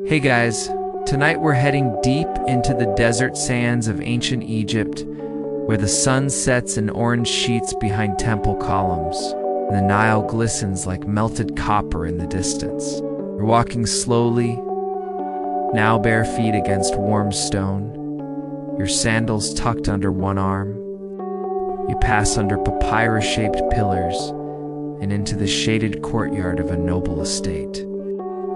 Hey guys, tonight we're heading deep into the desert sands of ancient Egypt, where the sun sets in orange sheets behind temple columns, and the Nile glistens like melted copper in the distance. We're walking slowly, now bare feet against warm stone, your sandals tucked under one arm. You pass under papyrus-shaped pillars and into the shaded courtyard of a noble estate.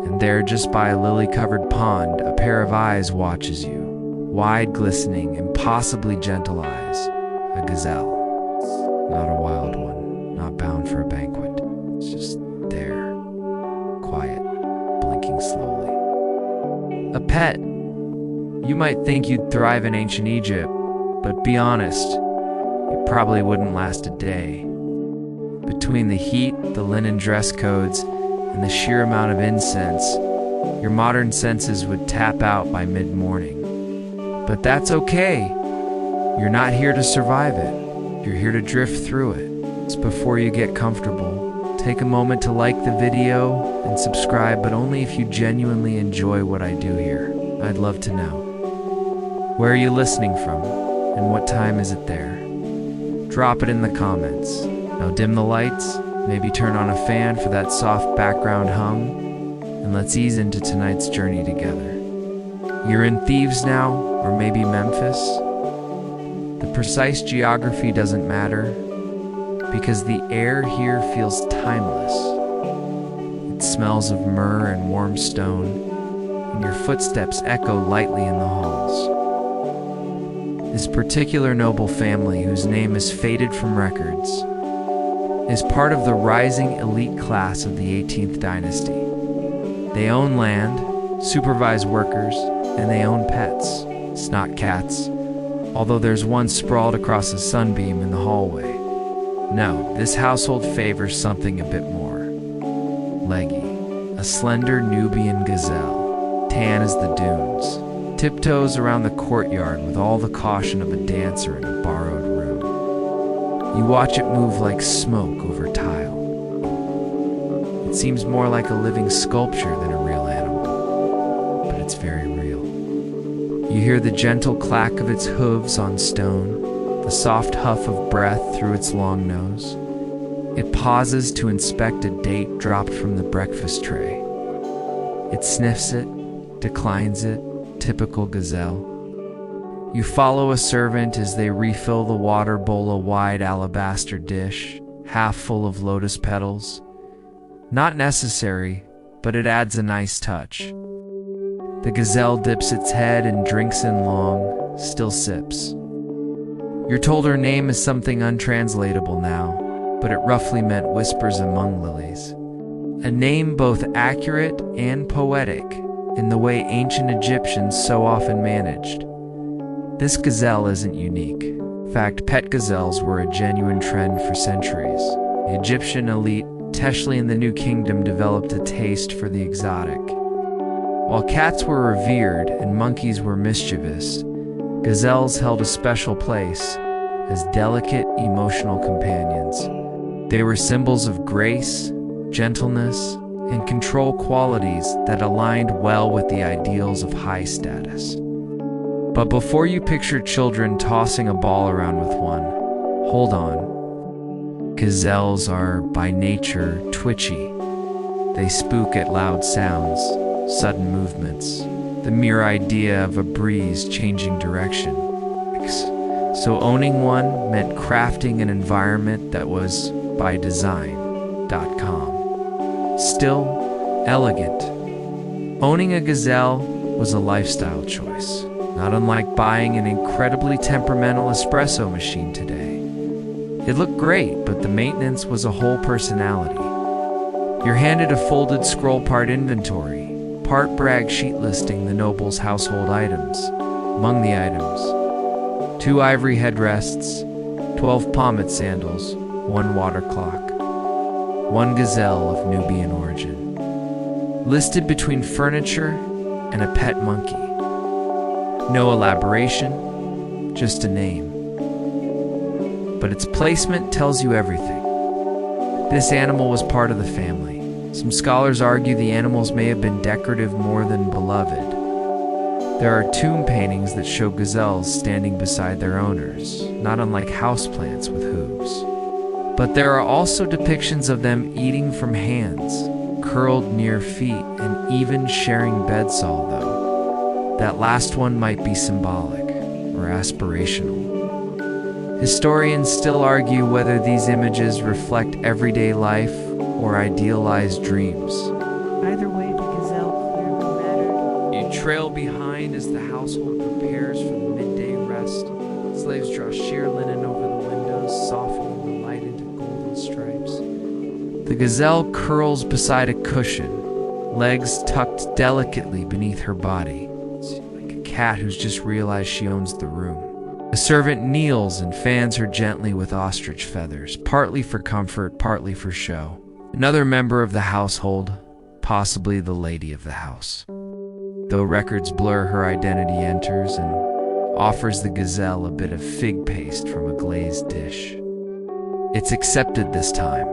And there, just by a lily-covered pond, a pair of eyes watches you. Wide, glistening, impossibly gentle eyes. A gazelle. Not a wild one, not bound for a banquet. It's just there, quiet, blinking slowly. A pet. You might think you'd thrive in ancient Egypt, but be honest, you probably wouldn't last a day. Between the heat, the linen dress codes, and the sheer amount of incense, your modern senses would tap out by mid-morning. But that's okay. You're not here to survive it. You're here to drift through it. So before you get comfortable, take a moment to like the video and subscribe, but only if you genuinely enjoy what I do here. I'd love to know. Where are you listening from, and what time is it there? Drop it in the comments. Now dim the lights, maybe turn on a fan for that soft background hum, and let's ease into tonight's journey together. You're in Thebes now, or maybe Memphis. The precise geography doesn't matter, because the air here feels timeless. It smells of myrrh and warm stone, and your footsteps echo lightly in the halls. This particular noble family, whose name is faded from records, is part of the rising elite class of the 18th dynasty. They own land, supervise workers, and they own pets. It's not cats, although there's one sprawled across a sunbeam in the hallway. No, this household favors something a bit more. Leggy, a slender Nubian gazelle, tan as the dunes, tiptoes around the courtyard with all the caution of a dancer in a borrowed room. You watch it move like smoke over tile. It seems more like a living sculpture than a real animal, but it's very real. You hear the gentle clack of its hooves on stone, the soft huff of breath through its long nose. It pauses to inspect a date dropped from the breakfast tray. It sniffs it, declines it, typical gazelle. You follow a servant as they refill the water bowl, a wide alabaster dish, half full of lotus petals. Not necessary, but it adds a nice touch. The gazelle dips its head and drinks in long, still sips. You're told her name is something untranslatable now, but it roughly meant whispers among lilies. A name both accurate and poetic in the way ancient Egyptians so often managed. This gazelle isn't unique. In fact, pet gazelles were a genuine trend for centuries. The Egyptian elite, especially in the New Kingdom, developed a taste for the exotic. While cats were revered and monkeys were mischievous, gazelles held a special place as delicate, emotional companions. They were symbols of grace, gentleness, and control, qualities that aligned well with the ideals of high status. But before you picture children tossing a ball around with one, hold on. Gazelles are, by nature, twitchy. They spook at loud sounds, sudden movements, the mere idea of a breeze changing direction. So owning one meant crafting an environment that was by design.com. Still elegant. Owning a gazelle was a lifestyle choice. Not unlike buying an incredibly temperamental espresso machine today. It looked great, but the maintenance was a whole personality. You're handed a folded scroll part inventory, part brag sheet listing the noble's household items. Among the items, 2 ivory headrests, 12 pomade sandals, 1 water clock, 1 gazelle of Nubian origin. Listed between furniture and a pet monkey. No elaboration, just a name. But its placement tells you everything. This animal was part of the family, Some scholars argue the animals may have been decorative more than beloved. There are tomb paintings that show gazelles standing beside their owners, not unlike houseplants with hooves. But there are also depictions of them eating from hands, curled near feet, and even sharing bedsol, though that last one might be symbolic or aspirational. Historians still argue whether these images reflect everyday life or idealized dreams. Either way, the gazelle clearly mattered. You trail behind as the household prepares for the midday rest. Slaves draw sheer linen over the windows, softening the light into golden stripes. The gazelle curls beside a cushion, legs tucked delicately beneath her body. It's like a cat who's just realized she owns the room. A servant kneels and fans her gently with ostrich feathers, partly for comfort, partly for show. Another member of the household, possibly the lady of the house. Though records blur her identity, enters and offers the gazelle a bit of fig paste from a glazed dish. It's accepted this time.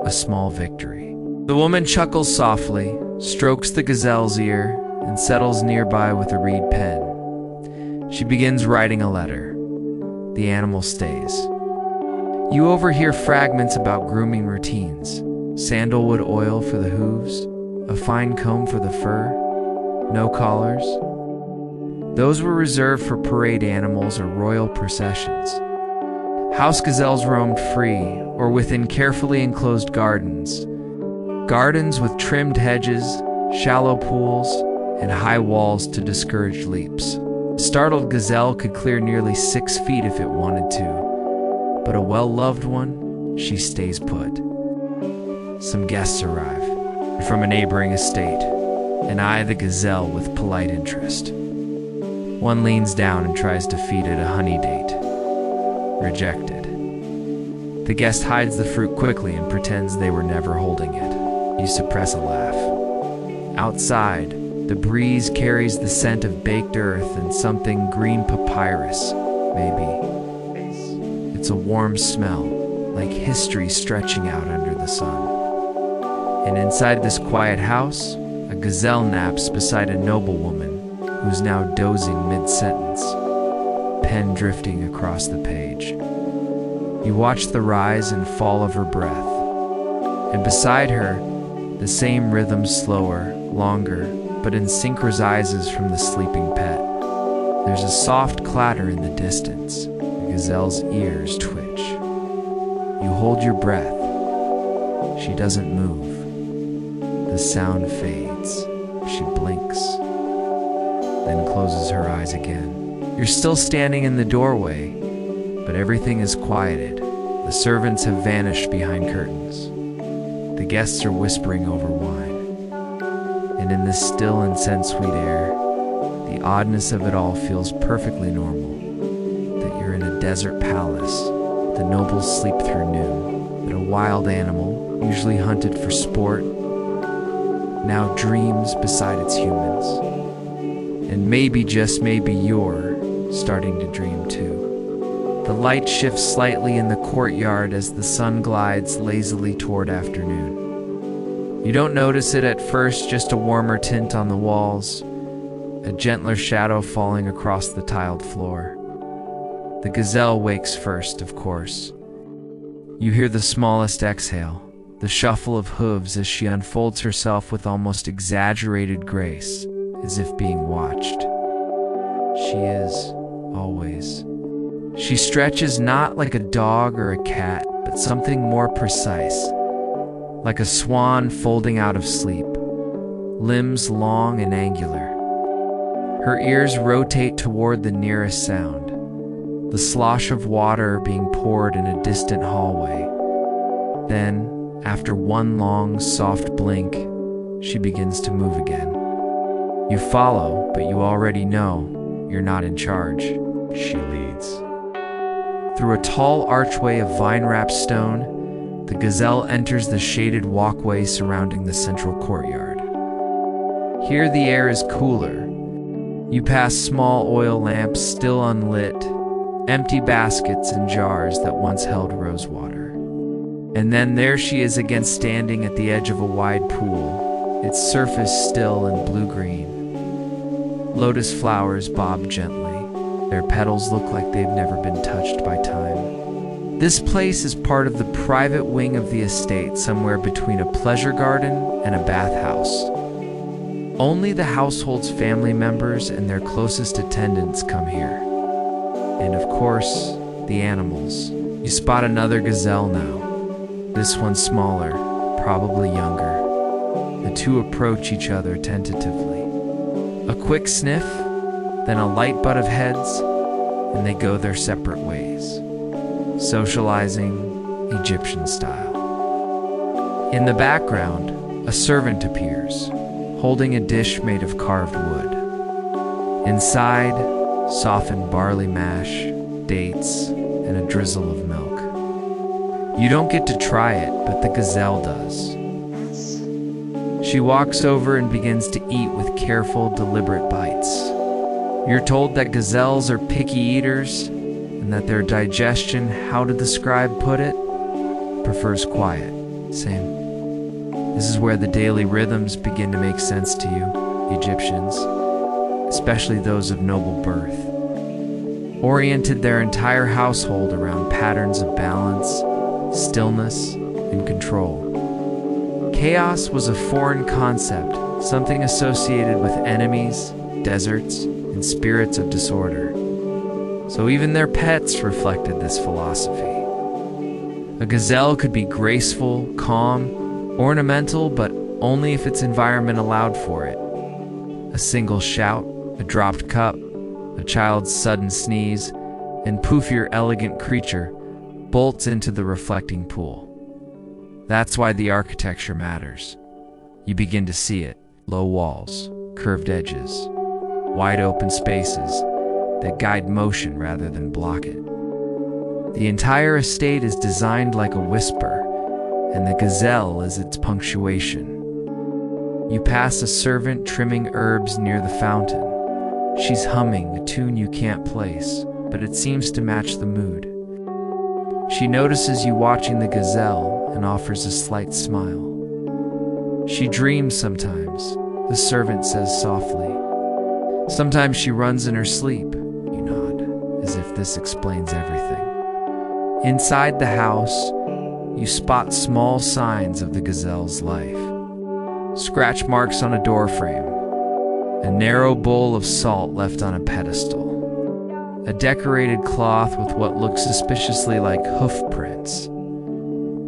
A small victory. The woman chuckles softly, strokes the gazelle's ear, and settles nearby with a reed pen. She begins writing a letter. The animal stays. You overhear fragments about grooming routines. Sandalwood oil for the hooves, a fine comb for the fur, no collars. Those were reserved for parade animals or royal processions. House gazelles roamed free or within carefully enclosed gardens. Gardens with trimmed hedges, shallow pools, and high walls to discourage leaps. A startled gazelle could clear nearly 6 feet if it wanted to, but a well-loved one, she stays put. Some guests arrive from a neighboring estate, and eye the gazelle with polite interest. One leans down and tries to feed it a honey date. Rejected. The guest hides the fruit quickly and pretends they were never holding it. You suppress a laugh. Outside, the breeze carries the scent of baked earth and something green papyrus, maybe. It's a warm smell, like history stretching out under the sun. And inside this quiet house, a gazelle naps beside a noblewoman who's now dozing mid-sentence, pen drifting across the page. You watch the rise and fall of her breath, and beside her, the same rhythm slower, longer, but in synchronizes from the sleeping pet. There's a soft clatter in the distance. The gazelle's ears twitch. You hold your breath. She doesn't move. The sound fades. She blinks, then closes her eyes again. You're still standing in the doorway, but everything is quieted. The servants have vanished behind curtains. The guests are whispering over wine. And in this still and sweet air, the oddness of it all feels perfectly normal. That you're in a desert palace, the nobles sleep through noon, that a wild animal, usually hunted for sport, now dreams beside its humans. And maybe, just maybe, you're starting to dream too. The light shifts slightly in the courtyard as the sun glides lazily toward afternoon. You don't notice it at first, just a warmer tint on the walls, a gentler shadow falling across the tiled floor. The gazelle wakes first, of course. You hear the smallest exhale, the shuffle of hooves as she unfolds herself with almost exaggerated grace, as if being watched. She is, always. She stretches not like a dog or a cat, but something more precise. Like a swan folding out of sleep, limbs long and angular. Her ears rotate toward the nearest sound, the slosh of water being poured in a distant hallway. Then, after one long, soft blink, she begins to move again. You follow, but you already know you're not in charge. She leads. Through a tall archway of vine-wrapped stone, the gazelle enters the shaded walkway surrounding the central courtyard. Here the air is cooler. You pass small oil lamps still unlit, empty baskets and jars that once held rosewater. And then there she is again, standing at the edge of a wide pool, its surface still and blue-green. Lotus flowers bob gently. Their petals look like they've never been touched by time. This place is part of the private wing of the estate, somewhere between a pleasure garden and a bathhouse. Only the household's family members and their closest attendants come here. And of course, the animals. You spot another gazelle now. This one smaller, probably younger. The two approach each other tentatively. A quick sniff, then a light butt of heads, and they go their separate ways, socializing Egyptian style. In the background, a servant appears, holding a dish made of carved wood. Inside, softened barley mash, dates, and a drizzle of milk. You don't get to try it, but the gazelle does. She walks over and begins to eat with careful, deliberate bites. You're told that gazelles are picky eaters, and that their digestion, how did the scribe put it, prefers quiet. Same. This is where the daily rhythms begin to make sense to you, Egyptians, especially those of noble birth. Oriented their entire household around patterns of balance, stillness, and control. Chaos was a foreign concept, something associated with enemies, deserts, and spirits of disorder. So even their pets reflected this philosophy. A gazelle could be graceful, calm, ornamental, but only if its environment allowed for it. A single shout, a dropped cup, a child's sudden sneeze, and poof, your elegant creature bolts into the reflecting pool. That's why the architecture matters. You begin to see it. Low walls, curved edges, wide open spaces that guide motion rather than block it. The entire estate is designed like a whisper, and the gazelle is its punctuation. You pass a servant trimming herbs near the fountain. She's humming a tune you can't place, but it seems to match the mood. She notices you watching the gazelle and offers a slight smile. She dreams sometimes, the servant says softly. Sometimes she runs in her sleep. You nod, as if this explains everything. Inside the house, you spot small signs of the gazelle's life. Scratch marks on a doorframe, a narrow bowl of salt left on a pedestal, a decorated cloth with what looks suspiciously like hoof prints.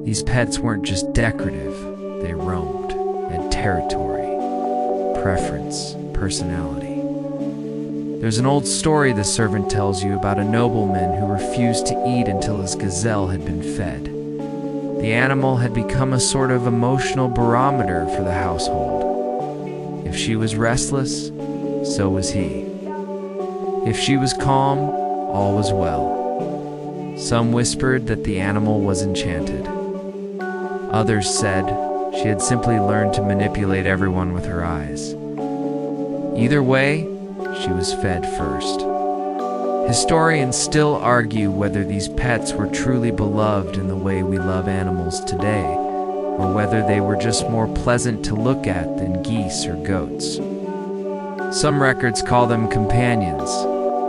These pets weren't just decorative, they roamed, had territory, preference, personality. There's an old story the servant tells you about a nobleman who refused to eat until his gazelle had been fed. The animal had become a sort of emotional barometer for the household. If she was restless, so was he. If she was calm, all was well. Some whispered that the animal was enchanted. Others said she had simply learned to manipulate everyone with her eyes. Either way, she was fed first. Historians still argue whether these pets were truly beloved in the way we love animals today, or whether they were just more pleasant to look at than geese or goats. Some records call them companions,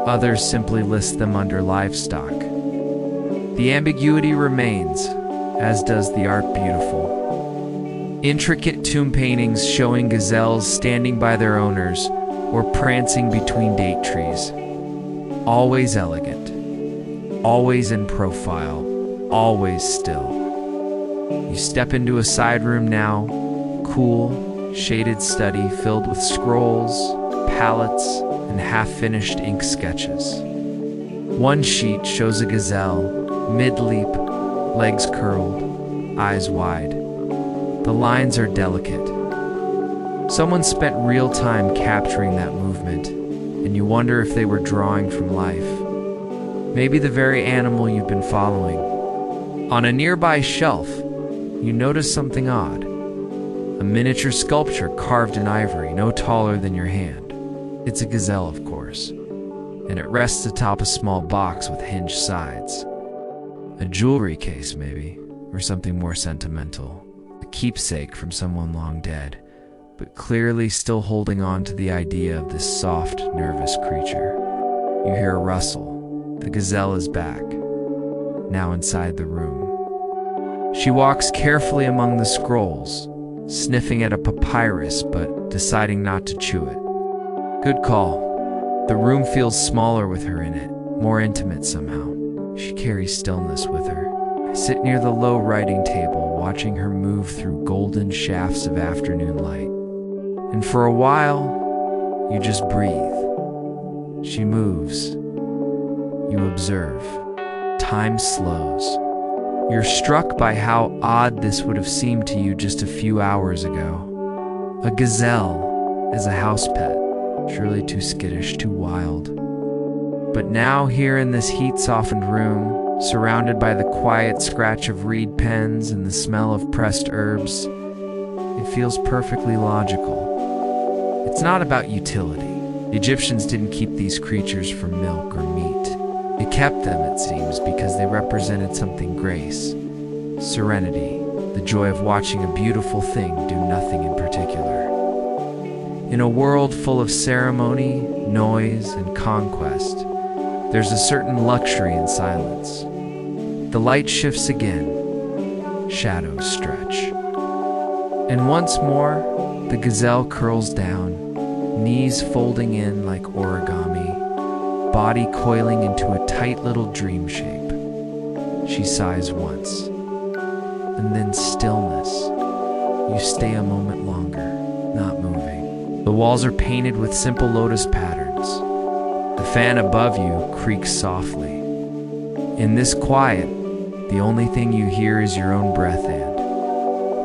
others simply list them under livestock. The ambiguity remains, as does the art beautiful. Intricate tomb paintings showing gazelles standing by their owners or prancing between date trees. Always elegant, always in profile, always still. You step into a side room now, cool, shaded study filled with scrolls, palettes, and half-finished ink sketches. One sheet shows a gazelle, mid-leap, legs curled, eyes wide. The lines are delicate. Someone spent real time capturing that movement, and you wonder if they were drawing from life. Maybe the very animal you've been following. On a nearby shelf, you notice something odd. A miniature sculpture carved in ivory, no taller than your hand. It's a gazelle, of course, and it rests atop a small box with hinged sides. A jewelry case, maybe. or something more sentimental, a keepsake from someone long dead, but clearly still holding on to the idea of this soft, nervous creature. You hear a rustle. The gazelle is back, now inside the room. She walks carefully among the scrolls, sniffing at a papyrus but deciding not to chew it. Good call. The room feels smaller with her in it, more intimate somehow. She carries stillness with her. I sit near the low writing table, watching her move through golden shafts of afternoon light. And for a while, you just breathe. She moves. You observe. Time slows. You're struck by how odd this would have seemed to you just a few hours ago. A gazelle as a house pet, surely too skittish, too wild. But now here in this heat-softened room, surrounded by the quiet scratch of reed pens and the smell of pressed herbs, it feels perfectly logical. It's not about utility. The Egyptians didn't keep these creatures for milk or meat. They kept them, it seems, because they represented something: grace, serenity, the joy of watching a beautiful thing do nothing in particular. In a world full of ceremony, noise, and conquest, there's a certain luxury in silence. The light shifts again. Shadows stretch. And once more, the gazelle curls down, knees folding in like origami, body coiling into a tight little dream shape. She sighs once, and then stillness. You stay a moment longer, not moving. The walls are painted with simple lotus patterns. The fan above you creaks softly. In this quiet, the only thing you hear is your own breath and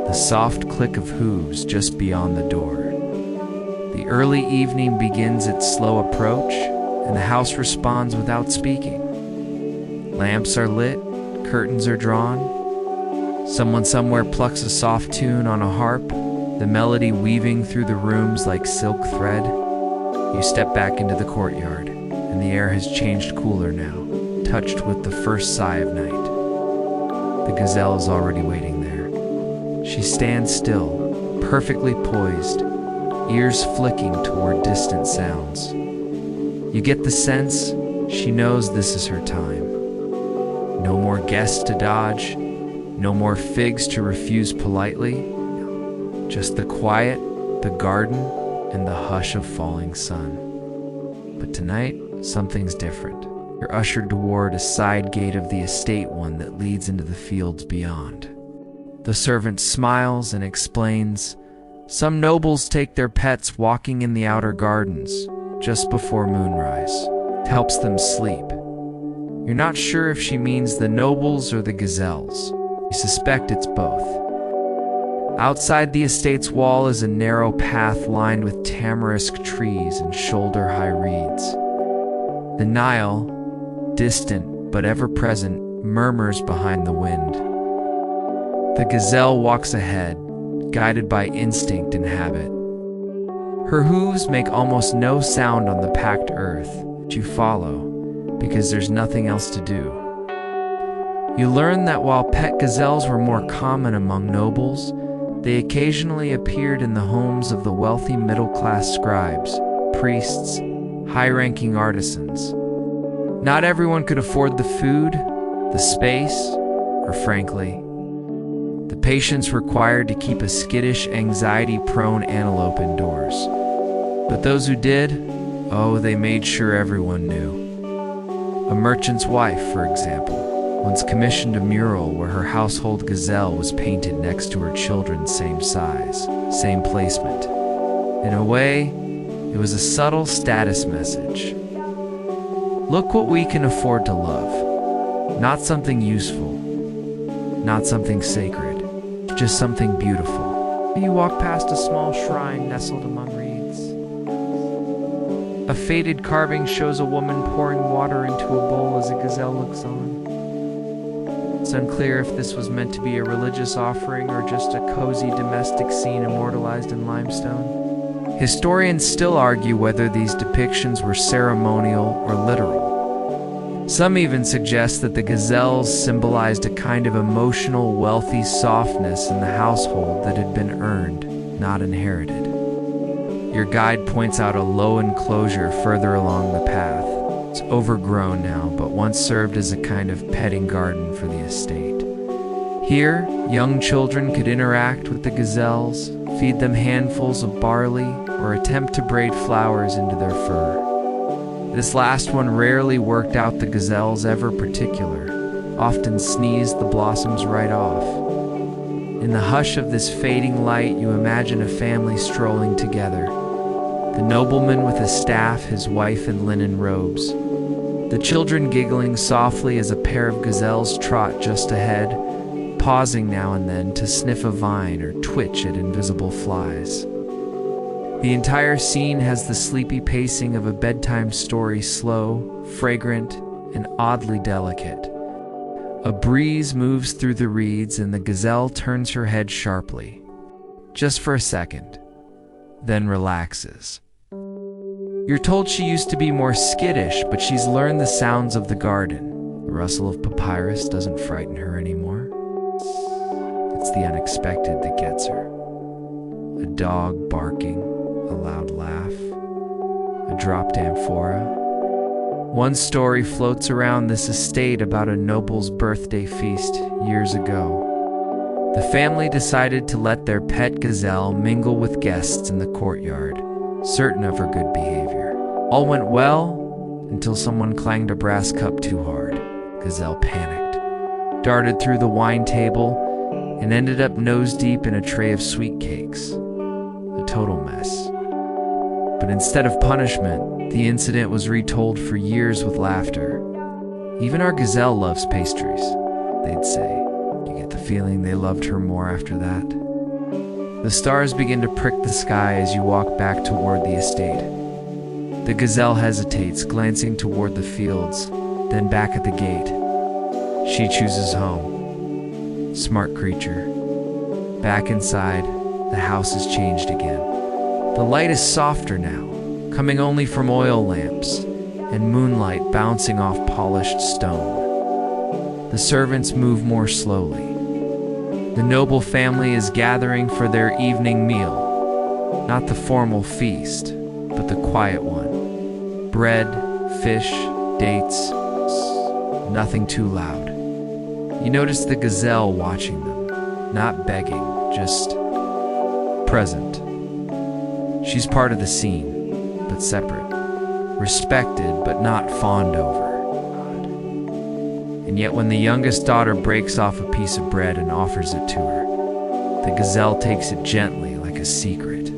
the soft click of hooves just beyond the door. The early evening begins its slow approach, and the house responds without speaking. Lamps are lit, curtains are drawn. Someone somewhere plucks a soft tune on a harp, the melody weaving through the rooms like silk thread. You step back into the courtyard, and the air has changed cooler now, touched with the first sigh of night. The gazelle is already waiting there. She stands still, perfectly poised, ears flicking toward distant sounds. You get the sense she knows this is her time. No more guests to dodge, no more figs to refuse politely, just the quiet, the garden, and the hush of falling sun. But tonight, something's different. You're ushered toward a side gate of the estate, one that leads into the fields beyond. The servant smiles and explains, some nobles take their pets walking in the outer gardens just before moonrise. It helps them sleep. You're not sure if she means the nobles or the gazelles. You suspect it's both. Outside the estate's wall is a narrow path lined with tamarisk trees and shoulder-high reeds. The Nile, distant but ever-present, murmurs behind the wind. The gazelle walks ahead, guided by instinct and habit. Her hooves make almost no sound on the packed earth, but you follow, because there's nothing else to do. You learn that while pet gazelles were more common among nobles, they occasionally appeared in the homes of the wealthy middle-class scribes, priests, high-ranking artisans. Not everyone could afford the food, the space, or frankly, the patience required to keep a skittish, anxiety-prone antelope indoors. But those who did, oh, they made sure everyone knew. A merchant's wife, for example, once commissioned a mural where her household gazelle was painted next to her children's same size, same placement. In a way, it was a subtle status message. Look what we can afford to love. Not something useful, not something sacred, just something beautiful. You walk past a small shrine nestled among reeds. A faded carving shows a woman pouring water into a bowl as a gazelle looks on. It's unclear if this was meant to be a religious offering or just a cozy domestic scene immortalized in limestone. Historians still argue whether these depictions were ceremonial or literal. Some even suggest that the gazelles symbolized a kind of emotional, wealthy softness in the household that had been earned, not inherited. Your guide points out a low enclosure further along the path. It's overgrown now, but once served as a kind of petting garden for the estate. Here, young children could interact with the gazelles, feed them handfuls of barley, or attempt to braid flowers into their fur. This last one rarely worked out the gazelles ever particular, often sneezed the blossoms right off. In the hush of this fading light, you imagine a family strolling together. The nobleman with a staff, his wife in linen robes. The children giggling softly as a pair of gazelles trot just ahead, pausing now and then to sniff a vine or twitch at invisible flies. The entire scene has the sleepy pacing of a bedtime story, slow, fragrant, and oddly delicate. A breeze moves through the reeds and the gazelle turns her head sharply, just for a second, then relaxes. You're told she used to be more skittish, but she's learned the sounds of the garden. The rustle of papyrus doesn't frighten her anymore. It's the unexpected that gets her. A dog barking, a loud laugh, a dropped amphora. One story floats around this estate about a noble's birthday feast years ago. The family decided to let their pet gazelle mingle with guests in the courtyard, certain of her good behavior. All went well until someone clanged a brass cup too hard. Gazelle panicked, darted through the wine table, and ended up nose deep in a tray of sweet cakes. A total mess. But instead of punishment, the incident was retold for years with laughter. Even our gazelle loves pastries, they'd say. You get the feeling they loved her more after that. The stars begin to prick the sky as you walk back toward the estate. The gazelle hesitates, glancing toward the fields, then back at the gate. She chooses home. Smart creature. Back inside, the house has changed again. The light is softer now, coming only from oil lamps and moonlight bouncing off polished stone. The servants move more slowly. The noble family is gathering for their evening meal, not the formal feast, but the quiet one. Bread, fish, dates, nothing too loud. You notice the gazelle watching them, not begging, just present. She's part of the scene, but separate. Respected, but not fawned over. And yet when the youngest daughter breaks off a piece of bread and offers it to her, the gazelle takes it gently like a secret.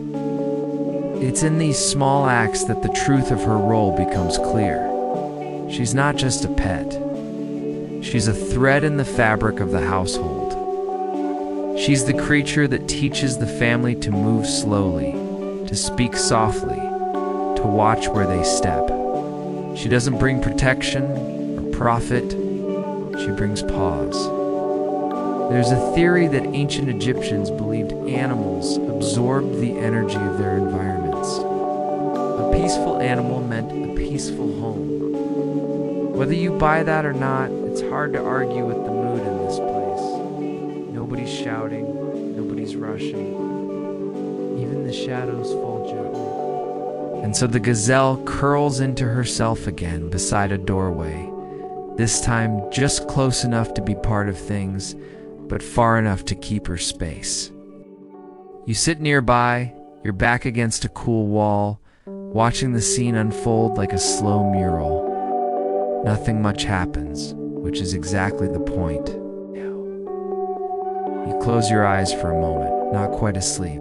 It's in these small acts that the truth of her role becomes clear. She's not just a pet. She's a thread in the fabric of the household. She's the creature that teaches the family to move slowly, to speak softly, to watch where they step. She doesn't bring protection or profit. She brings pause. There's a theory that ancient Egyptians believed animals absorbed the energy of their environments. A peaceful animal meant a peaceful home. Whether you buy that or not, it's hard to argue with the mood in this place. Nobody's shouting, nobody's rushing. Even the shadows fall gently. And so the gazelle curls into herself again beside a doorway, this time just close enough to be part of things, but far enough to keep her space. You sit nearby, your back against a cool wall, watching the scene unfold like a slow mural. Nothing much happens, which is exactly the point. You close your eyes for a moment, not quite asleep,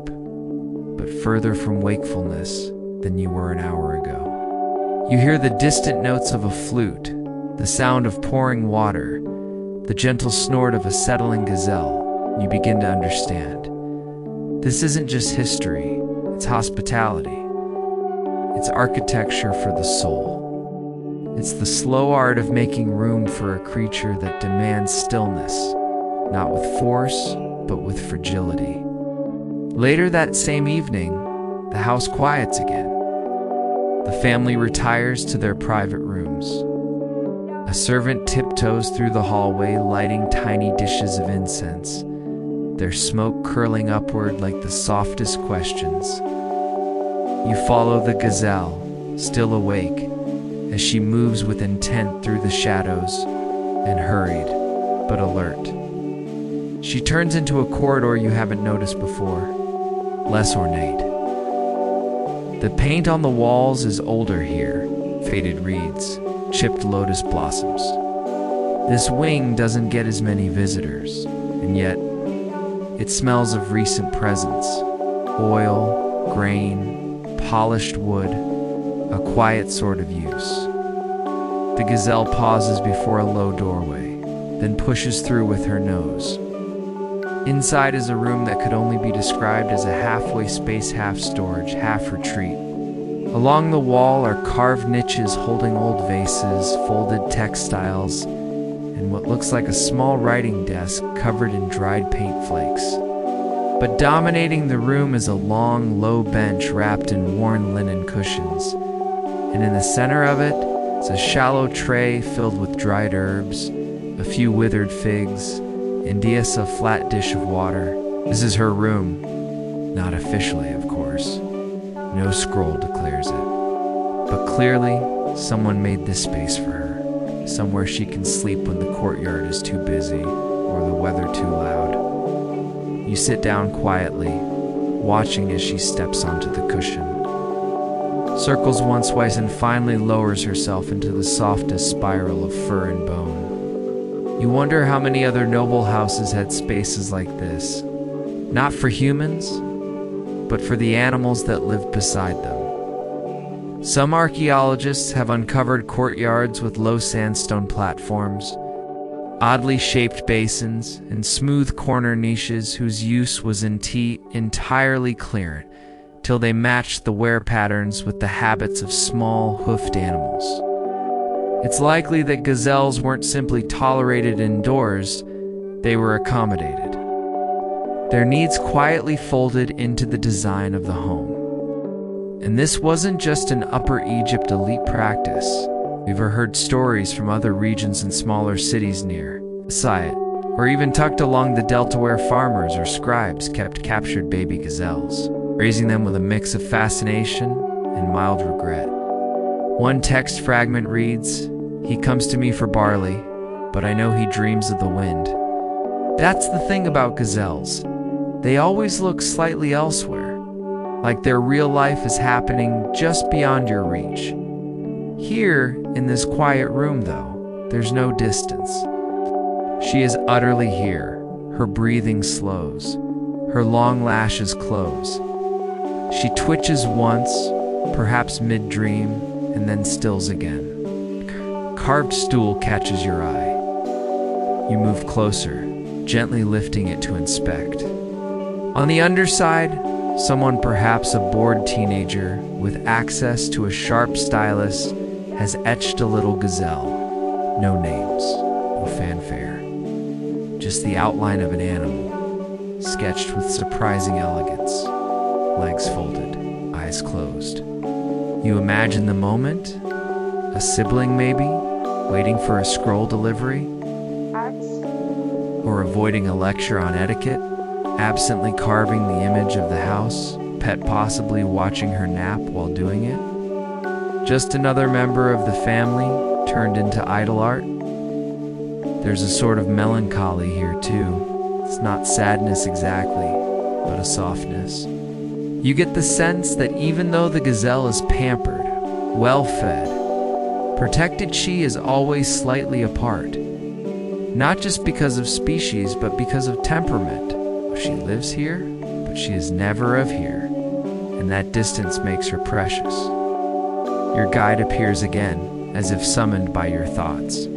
but further from wakefulness than you were an hour ago. You hear the distant notes of a flute, the sound of pouring water, the gentle snort of a settling gazelle, and you begin to understand. This isn't just history, it's hospitality. It's architecture for the soul. It's the slow art of making room for a creature that demands stillness, not with force, but with fragility. Later that same evening, the house quiets again. The family retires to their private rooms. A servant tiptoes through the hallway, lighting tiny dishes of incense, their smoke curling upward like the softest questions. You follow the gazelle, still awake, as she moves with intent through the shadows, and hurried, but alert. She turns into a corridor you haven't noticed before, less ornate. The paint on the walls is older here, faded reeds, chipped lotus blossoms. This wing doesn't get as many visitors, and yet it smells of recent presence: oil, grain, polished wood, a quiet sort of use. The gazelle pauses before a low doorway, then pushes through with her nose. Inside is a room that could only be described as a halfway space, half storage, half retreat. Along the wall are carved niches holding old vases, folded textiles, and what looks like a small writing desk covered in dried paint flakes. But dominating the room is a long, low bench wrapped in worn linen cushions, and in the center of it is a shallow tray filled with dried herbs, a few withered figs, and yes, a flat dish of water. This is her room. Not officially, of course. No scroll declares it. But clearly, someone made this space for her, somewhere she can sleep when the courtyard is too busy or the weather too loud. You sit down quietly, watching as she steps onto the cushion. Circles once twice and finally lowers herself into the softest spiral of fur and bone. You wonder how many other noble houses had spaces like this, not for humans, but for the animals that lived beside them. Some archaeologists have uncovered courtyards with low sandstone platforms, oddly shaped basins, and smooth corner niches whose use was entirely clear, till they matched the wear patterns with the habits of small, hoofed animals. It's likely that gazelles weren't simply tolerated indoors, they were accommodated. Their needs quietly folded into the design of the home. And this wasn't just an Upper Egypt elite practice. We've heard stories from other regions and smaller cities near Siyut, or even tucked along the delta where farmers or scribes kept captured baby gazelles, raising them with a mix of fascination and mild regret. One text fragment reads, "He comes to me for barley, but I know he dreams of the wind." That's the thing about gazelles. They always look slightly elsewhere, like their real life is happening just beyond your reach. Here, in this quiet room though, there's no distance. She is utterly here. Her breathing slows. Her long lashes close. She twitches once, perhaps mid-dream, and then stills again. Carved stool catches your eye. You move closer, gently lifting it to inspect. On the underside, someone, perhaps a bored teenager with access to a sharp stylus, has etched a little gazelle. No names, no fanfare. Just the outline of an animal, sketched with surprising elegance. Legs folded, eyes closed. You imagine the moment? A sibling maybe, waiting for a scroll delivery? Or avoiding a lecture on etiquette? Absently carving the image of the house, pet possibly watching her nap while doing it? Just another member of the family turned into idol art? There's a sort of melancholy here too. It's not sadness exactly, but a softness. You get the sense that even though the gazelle is pampered, well-fed, protected, she is always slightly apart. Not just because of species, but because of temperament. She lives here, but she is never of here, and that distance makes her precious. Your guide appears again, as if summoned by your thoughts.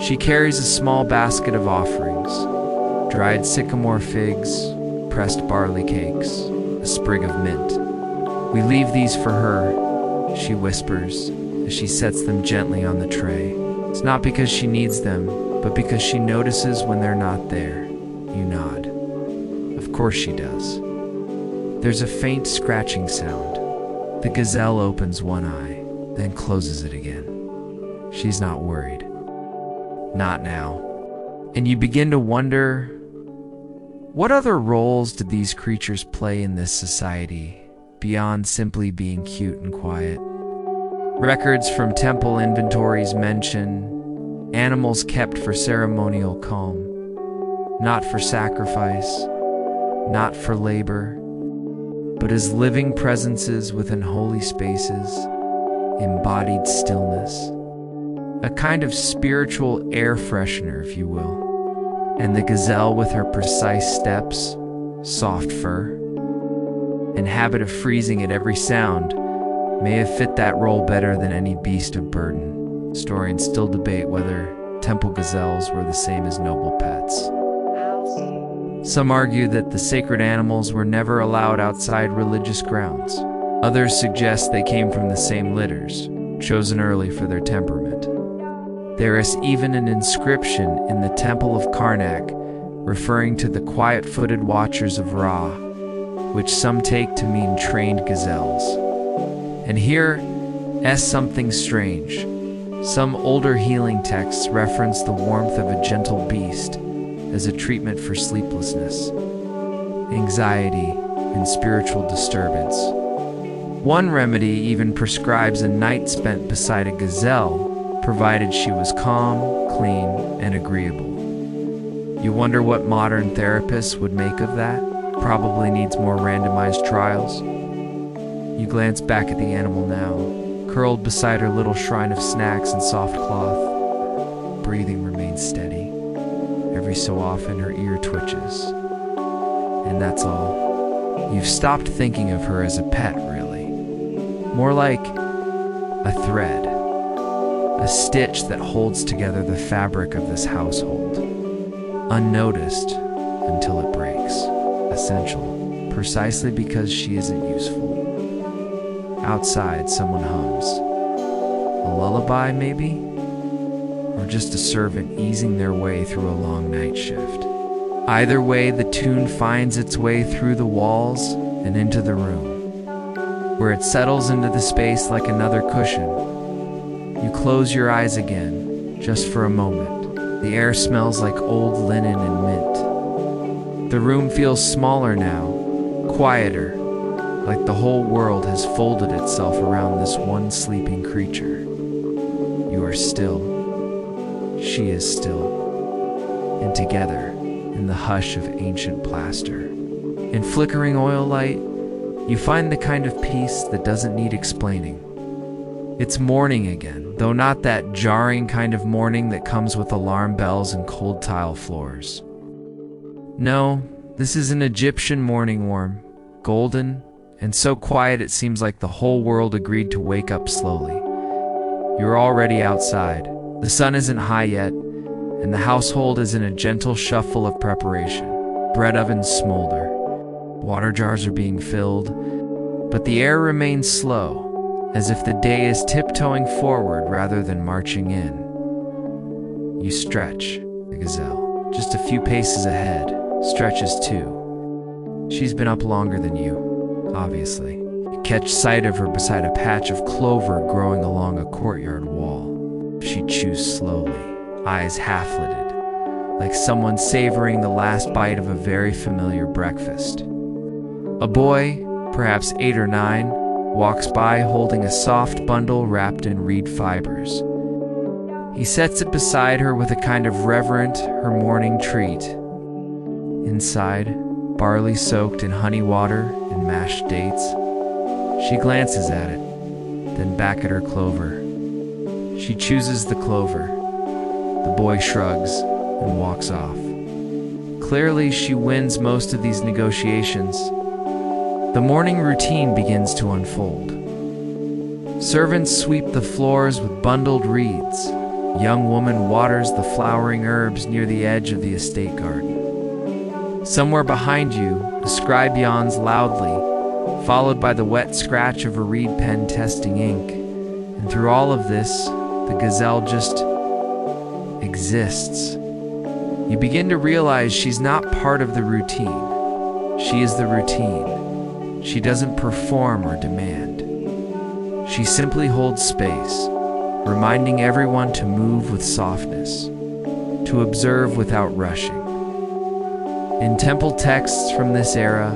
She carries a small basket of offerings: dried sycamore figs, pressed barley cakes, a sprig of mint. "We leave these for her," she whispers, as she sets them gently on the tray. It's not because she needs them, but because she notices when they're not there. You nod. Of course she does. There's a faint scratching sound. The gazelle opens one eye, then closes it again. she's not worried. Not now. And you begin to wonder, what other roles did these creatures play in this society beyond simply being cute and quiet? Records from temple inventories mention animals kept for ceremonial calm, not for sacrifice, not for labor, but as living presences within holy spaces, embodied stillness, a kind of spiritual air freshener, if you will. And the gazelle, with her precise steps, soft fur, and habit of freezing at every sound, may have fit that role better than any beast of burden. Historians still debate whether temple gazelles were the same as noble pets. Some argue that the sacred animals were never allowed outside religious grounds. Others suggest they came from the same litters, chosen early for their temperament. There is even an inscription in the Temple of Karnak referring to the quiet-footed watchers of Ra, which some take to mean trained gazelles. And here is something strange. Some older healing texts reference the warmth of a gentle beast as a treatment for sleeplessness, anxiety, and spiritual disturbance. One remedy even prescribes a night spent beside a gazelle, provided she was calm, clean, and agreeable. You wonder what modern therapists would make of that? Probably needs more randomized trials. You glance back at the animal now, curled beside her little shrine of snacks and soft cloth. Breathing remains steady. Every so often her ear twitches. And that's all. You've stopped thinking of her as a pet, really. More like a thread. A stitch that holds together the fabric of this household, unnoticed until it breaks. Essential, precisely because she isn't useful. Outside, someone hums. A lullaby, maybe? Or just a servant easing their way through a long night shift. Either way, the tune finds its way through the walls and into the room, where it settles into the space like another cushion. You close your eyes again, just for a moment. The air smells like old linen and mint. The room feels smaller now, quieter, like the whole world has folded itself around this one sleeping creature. You are still. She is still. And together, in the hush of ancient plaster, in flickering oil light, you find the kind of peace that doesn't need explaining. It's morning again, though not that jarring kind of morning that comes with alarm bells and cold tile floors. No, this is an Egyptian morning warm, golden, and so quiet it seems like the whole world agreed to wake up slowly. You're already outside. The sun isn't high yet, and the household is in a gentle shuffle of preparation. Bread ovens smolder. Water jars are being filled, but the air remains slow, as if the day is tiptoeing forward rather than marching in. You stretch. The gazelle, just a few paces ahead, stretches too. She's been up longer than you, obviously. You catch sight of her beside a patch of clover growing along a courtyard wall. She chews slowly, eyes half-lidded, like someone savoring the last bite of a very familiar breakfast. A boy, perhaps 8 or 9, walks by holding a soft bundle wrapped in reed fibers. He sets it beside her with a kind of reverent, her morning treat. Inside, barley soaked in honey water and mashed dates. She glances at it, then back at her clover. She chooses the clover. The boy shrugs and walks off. Clearly, she wins most of these negotiations. The morning routine begins to unfold. Servants sweep the floors with bundled reeds. A young woman waters the flowering herbs near the edge of the estate garden. Somewhere behind you, the scribe yawns loudly, followed by the wet scratch of a reed pen testing ink. And through all of this, the gazelle just exists. You begin to realize she's not part of the routine. She is the routine. She doesn't perform or demand. She simply holds space, reminding everyone to move with softness, to observe without rushing. In temple texts from this era,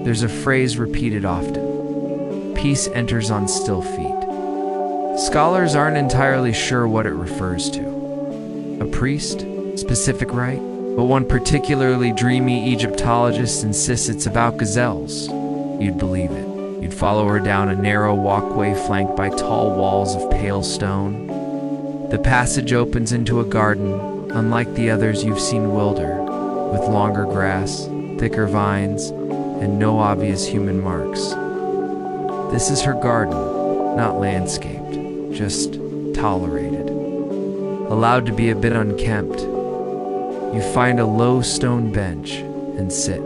there's a phrase repeated often: peace enters on still feet. Scholars aren't entirely sure what it refers to. A priest? Specific rite? But one particularly dreamy Egyptologist insists it's about gazelles. You'd believe it. You'd follow her down a narrow walkway flanked by tall walls of pale stone. The passage opens into a garden, unlike the others you've seen wilder, with longer grass, thicker vines, and no obvious human marks. This is her garden, not landscaped, just tolerated. Allowed to be a bit unkempt. You find a low stone bench and sit.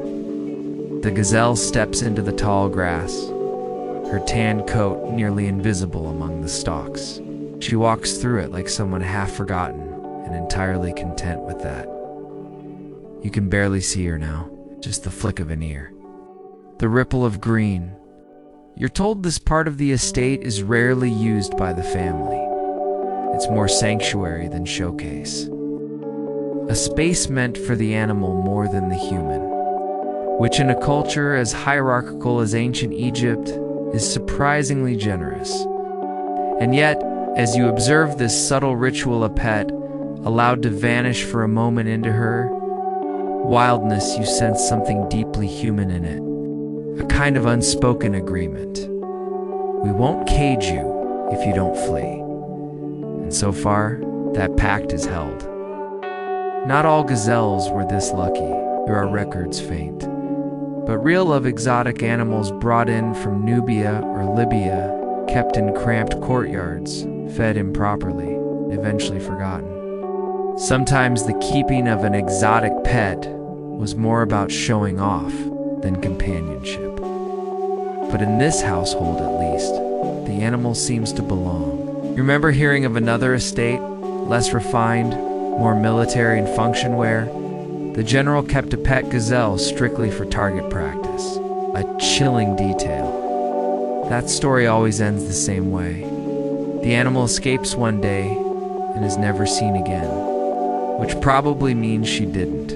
The gazelle steps into the tall grass, her tan coat nearly invisible among the stalks. She walks through it like someone half forgotten and entirely content with that. You can barely see her now, just the flick of an ear. The ripple of green. You're told this part of the estate is rarely used by the family. It's more sanctuary than showcase. A space meant for the animal more than the human, which in a culture as hierarchical as ancient Egypt is surprisingly generous. And yet, as you observe this subtle ritual a pet, allowed to vanish for a moment into her wildness, you sense something deeply human in it, a kind of unspoken agreement. We won't cage you if you don't flee. And so far, that pact is held. Not all gazelles were this lucky, there are records faint. But real of exotic animals brought in from Nubia or Libya, kept in cramped courtyards, fed improperly, eventually forgotten. Sometimes the keeping of an exotic pet was more about showing off than companionship. But in this household at least, the animal seems to belong. You remember hearing of another estate, less refined, more military in function, where the general kept a pet gazelle strictly for target practice. A chilling detail. That story always ends the same way. The animal escapes one day and is never seen again, which probably means she didn't.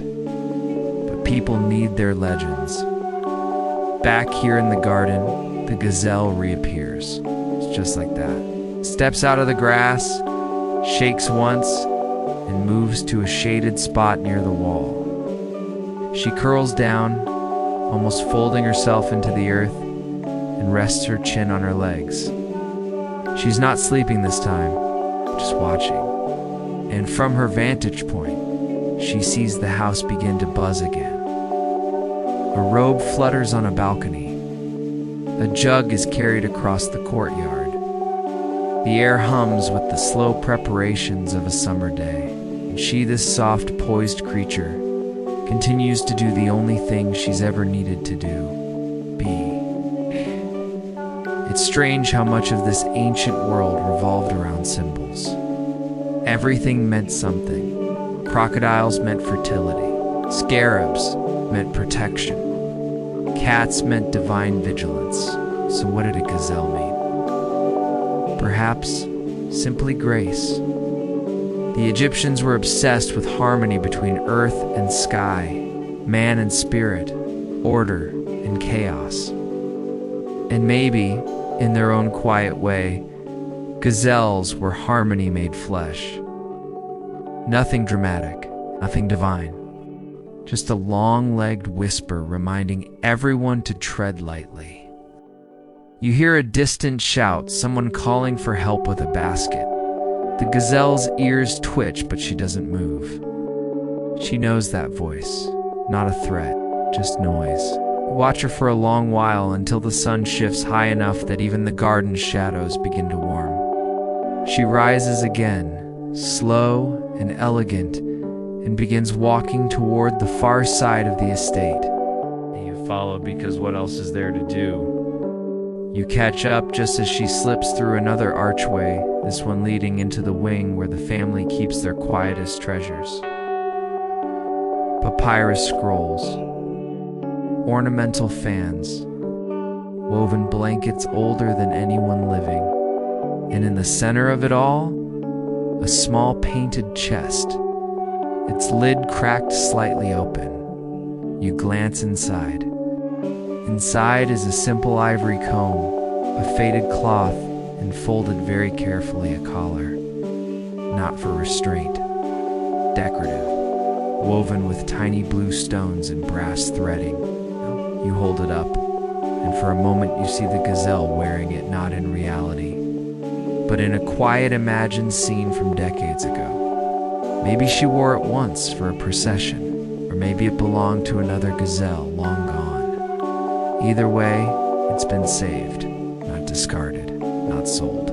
But people need their legends. Back here in the garden, the gazelle reappears. It's just like that. Steps out of the grass, shakes once, and moves to a shaded spot near the wall. She curls down, almost folding herself into the earth, and rests her chin on her legs. She's not sleeping this time, just watching. And from her vantage point, she sees the house begin to buzz again. A robe flutters on a balcony. A jug is carried across the courtyard. The air hums with the slow preparations of a summer day. And she, this soft, poised creature, continues to do the only thing she's ever needed to do: be. It's strange how much of this ancient world revolved around symbols. Everything meant something. Crocodiles meant fertility. Scarabs meant protection. Cats meant divine vigilance. So what did a gazelle mean? Perhaps simply grace. The Egyptians were obsessed with harmony between earth and sky, man and spirit, order and chaos. And maybe, in their own quiet way, gazelles were harmony made flesh. Nothing dramatic, nothing divine. Just a long-legged whisper reminding everyone to tread lightly. You hear a distant shout, someone calling for help with a basket. The gazelle's ears twitch, but she doesn't move. She knows that voice. Not a threat, just noise. Watch her for a long while until the sun shifts high enough that even the garden's shadows begin to warm. She rises again, slow and elegant, and begins walking toward the far side of the estate. You follow because what else is there to do? You catch up just as she slips through another archway, this one leading into the wing where the family keeps their quietest treasures. Papyrus scrolls, ornamental fans, woven blankets older than anyone living, and in the center of it all, a small painted chest, its lid cracked slightly open. You glance inside. Inside is a simple ivory comb, a faded cloth, and folded very carefully a collar. Not for restraint. Decorative, woven with tiny blue stones and brass threading. You hold it up, and for a moment you see the gazelle wearing it, not in reality, but in a quiet imagined scene from decades ago. Maybe she wore it once for a procession, or maybe it belonged to another gazelle long gone. Either way, it's been saved, not discarded, not sold,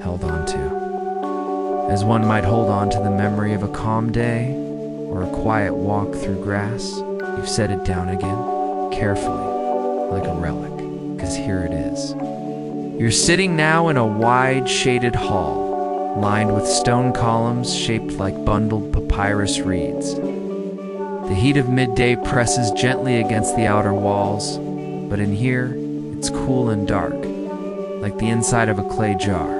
held on to. As one might hold on to the memory of a calm day or a quiet walk through grass, you've set it down again, carefully, like a relic, because here it is. You're sitting now in a wide, shaded hall, lined with stone columns shaped like bundled papyrus reeds. The heat of midday presses gently against the outer walls, but in here, it's cool and dark, like the inside of a clay jar.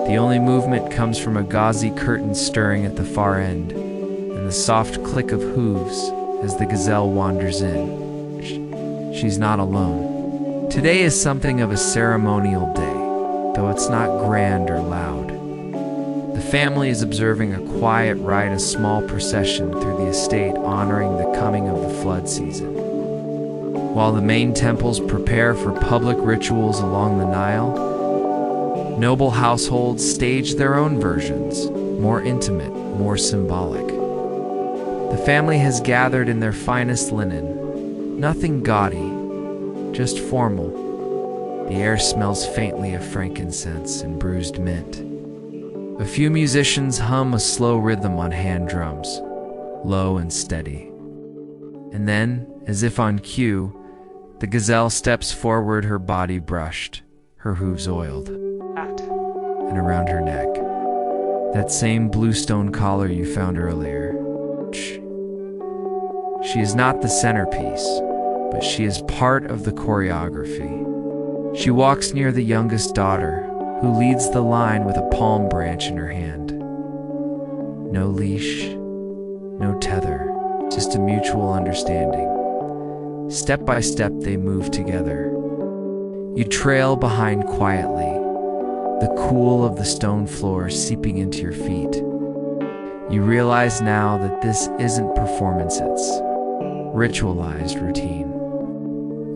The only movement comes from a gauzy curtain stirring at the far end, and the soft click of hooves as the gazelle wanders in. She's not alone. Today is something of a ceremonial day, though it's not grand or loud. The family is observing a quiet rite, a small procession through the estate honoring the coming of the flood season. While the main temples prepare for public rituals along the Nile, noble households stage their own versions, more intimate, more symbolic. The family has gathered in their finest linen, nothing gaudy, just formal. The air smells faintly of frankincense and bruised mint. A few musicians hum a slow rhythm on hand drums, low and steady. And then, as if on cue, the gazelle steps forward, her body brushed, her hooves oiled, and around her neck, that same bluestone collar you found earlier. She is not the centerpiece, but she is part of the choreography. She walks near the youngest daughter, who leads the line with a palm branch in her hand. No leash, no tether, just a mutual understanding. Step by step they move together. You trail behind quietly, the cool of the stone floor seeping into your feet. You realize now that this isn't performance, it's ritualized routine,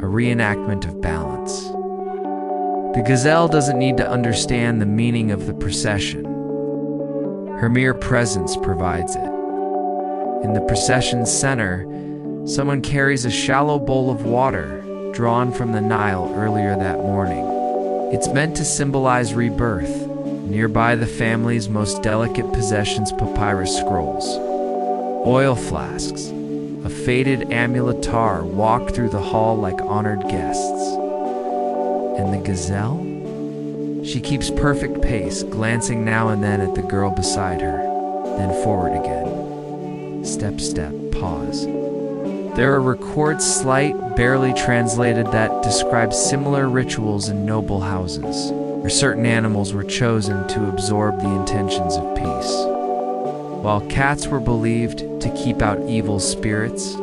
a reenactment of balance. The gazelle doesn't need to understand the meaning of the procession. Her mere presence provides it. In the procession's center, someone carries a shallow bowl of water drawn from the Nile earlier that morning. It's meant to symbolize rebirth. Nearby, the family's most delicate possessions, papyrus scrolls, oil flasks, a faded amuletar walk through the hall like honored guests. And the gazelle? She keeps perfect pace, glancing now and then at the girl beside her, then forward again. Step, step, pause. There are records, slight, barely translated, that describe similar rituals in noble houses, where certain animals were chosen to absorb the intentions of peace. While cats were believed to keep out evil spirits,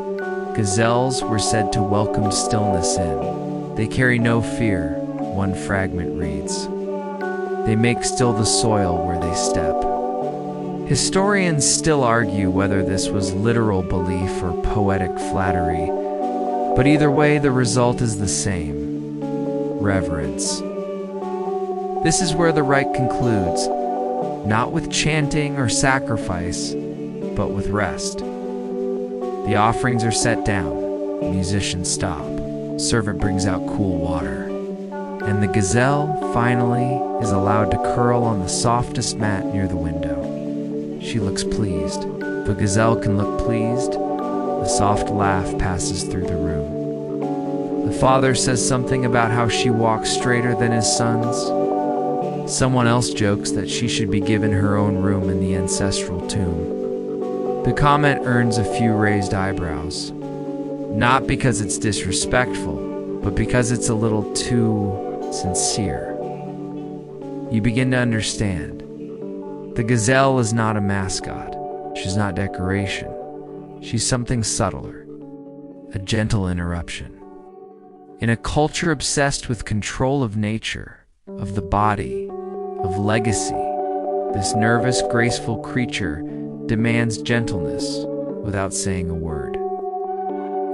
gazelles were said to welcome stillness in. They carry no fear, one fragment reads. They make still the soil where they step. Historians still argue whether this was literal belief or poetic flattery, but either way the result is the same: reverence. This is where the rite concludes, not with chanting or sacrifice, but with rest. The offerings are set down, musicians stop, servant brings out cool water, and the gazelle, finally, is allowed to curl on the softest mat near the window. She looks pleased. If a gazelle can look pleased, a soft laugh passes through the room. The father says something about how she walks straighter than his sons. Someone else jokes that she should be given her own room in the ancestral tomb. The comment earns a few raised eyebrows. Not because it's disrespectful, but because it's a little too sincere. You begin to understand. The gazelle is not a mascot. She's not decoration. She's something subtler, a gentle interruption. In a culture obsessed with control of nature, of the body, of legacy, this nervous, graceful creature demands gentleness without saying a word.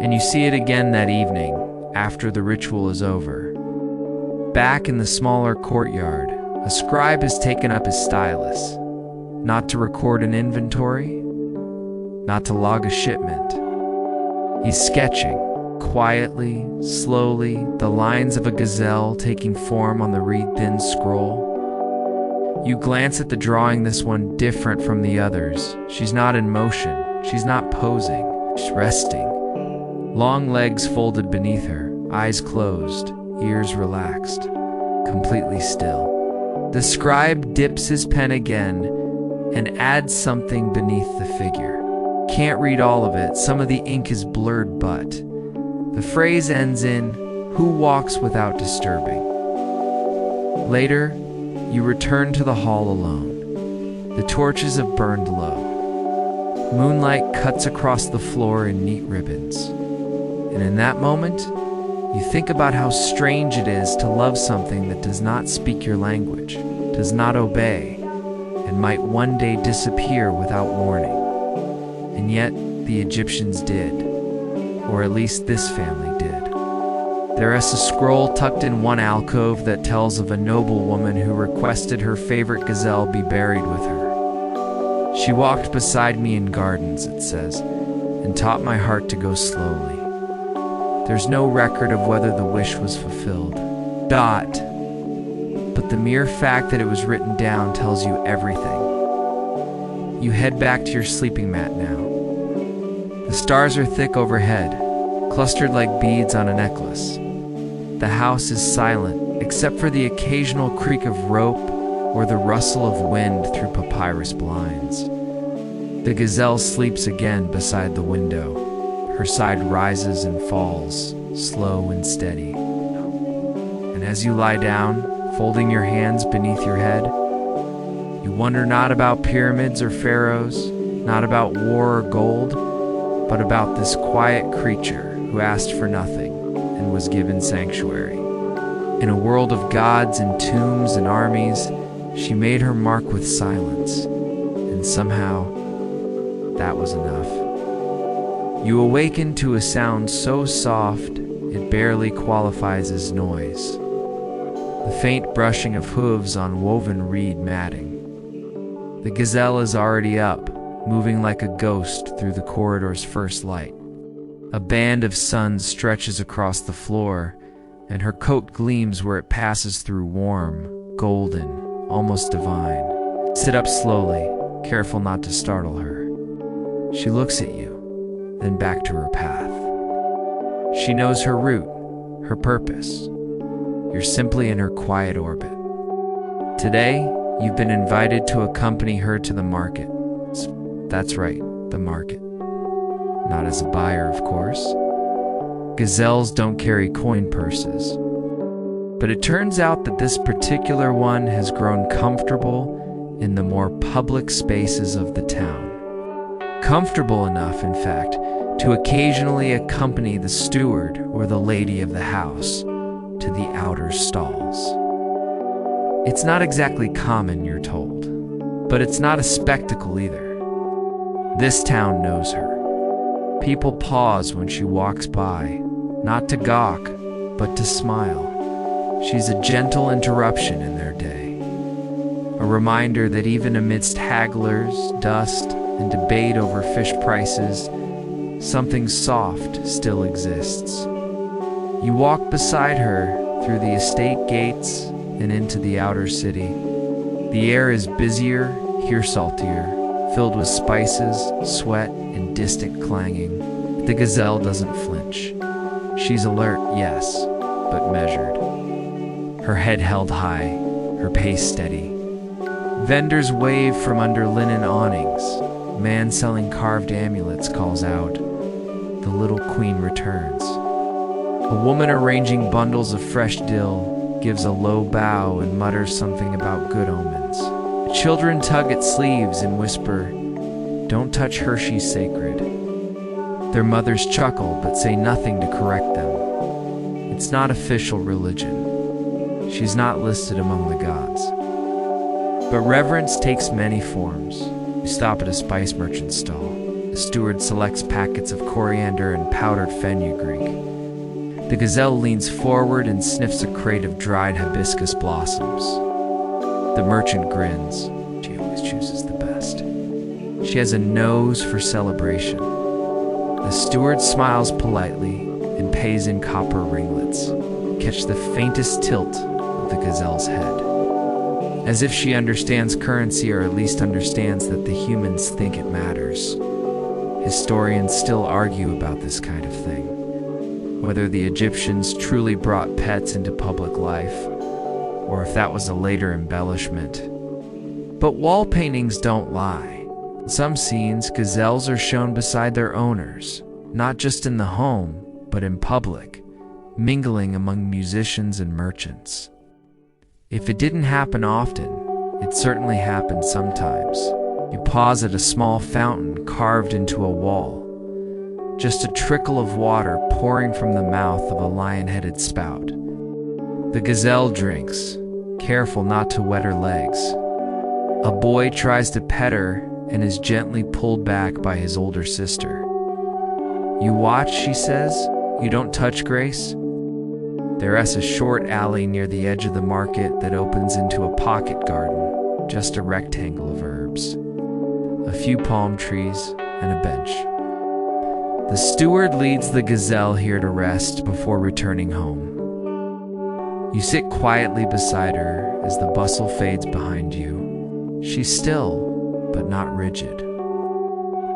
And you see it again that evening, after the ritual is over. Back in the smaller courtyard, a scribe has taken up his stylus, not to record an inventory, not to log a shipment. He's sketching, quietly, slowly, the lines of a gazelle taking form on the reed-thin scroll. You glance at the drawing, this one different from the others. She's not in motion, she's not posing, she's resting. Long legs folded beneath her, eyes closed, ears relaxed, completely still. The scribe dips his pen again and adds something beneath the figure. Can't read all of it, some of the ink is blurred, but the phrase ends in, "Who walks without disturbing?" Later, you return to the hall alone. The torches have burned low. Moonlight cuts across the floor in neat ribbons. And in that moment, you think about how strange it is to love something that does not speak your language, does not obey, and might one day disappear without warning. And yet, the Egyptians did, or at least this family did. There is a scroll tucked in one alcove that tells of a noble woman who requested her favorite gazelle be buried with her. She walked beside me in gardens, it says, and taught my heart to go slowly. There's no record of whether the wish was fulfilled. But the mere fact that it was written down tells you everything. You head back to your sleeping mat now. The stars are thick overhead, clustered like beads on a necklace. The house is silent, except for the occasional creak of rope or the rustle of wind through papyrus blinds. The gazelle sleeps again beside the window. Her side rises and falls, slow and steady. And as you lie down, folding your hands beneath your head, you wonder not about pyramids or pharaohs, not about war or gold, but about this quiet creature who asked for nothing and was given sanctuary. In a world of gods and tombs and armies, she made her mark with silence, and somehow that was enough. You awaken to a sound so soft it barely qualifies as noise. The faint brushing of hooves on woven reed matting. The gazelle is already up, moving like a ghost through the corridor's first light. A band of sun stretches across the floor, and her coat gleams where it passes through, warm, golden, almost divine. Sit up slowly, careful not to startle her. She looks at you, then back to her path. She knows her route, her purpose. You're simply in her quiet orbit. Today, you've been invited to accompany her to the market. That's right, the market. Not as a buyer, of course. Gazelles don't carry coin purses. But it turns out that this particular one has grown comfortable in the more public spaces of the town. Comfortable enough, in fact, to occasionally accompany the steward or the lady of the house to the outer stalls. It's not exactly common, you're told, but it's not a spectacle either. This town knows her. People pause when she walks by, not to gawk, but to smile. She's a gentle interruption in their day. A reminder that even amidst hagglers, dust, and debate over fish prices, something soft still exists. You walk beside her through the estate gates and into the outer city. The air is busier, here saltier, filled with spices, sweat, and distant clanging. The gazelle doesn't flinch. She's alert, yes, but measured. Her head held high, her pace steady. Vendors wave from under linen awnings. A man selling carved amulets calls out, "The little queen returns." A woman arranging bundles of fresh dill gives a low bow and mutters something about good omens. It children tug at sleeves and whisper, "Don't touch her, she's sacred." Their mothers chuckle but say nothing to correct them. It's not official religion. She's not listed among the gods. But reverence takes many forms. You stop at a spice merchant's stall. The steward selects packets of coriander and powdered fenugreek. The gazelle leans forward and sniffs a crate of dried hibiscus blossoms. The merchant grins. She always chooses the best. She has a nose for celebration. The steward smiles politely and pays in copper ringlets. Catch the faintest tilt of the gazelle's head, as if she understands currency, or at least understands that the humans think it matters. Historians still argue about this kind of thing, whether the Egyptians truly brought pets into public life, or if that was a later embellishment. But wall paintings don't lie. In some scenes, gazelles are shown beside their owners, not just in the home, but in public, mingling among musicians and merchants. If it didn't happen often, it certainly happened sometimes. You pause at a small fountain carved into a wall, just a trickle of water pouring from the mouth of a lion-headed spout. The gazelle drinks, careful not to wet her legs. A boy tries to pet her and is gently pulled back by his older sister. "You watch," she says. "You don't touch, Grace." There's a short alley near the edge of the market that opens into a pocket garden, just a rectangle of herbs, a few palm trees, and a bench. The steward leads the gazelle here to rest before returning home. You sit quietly beside her as the bustle fades behind you. She's still, but not rigid.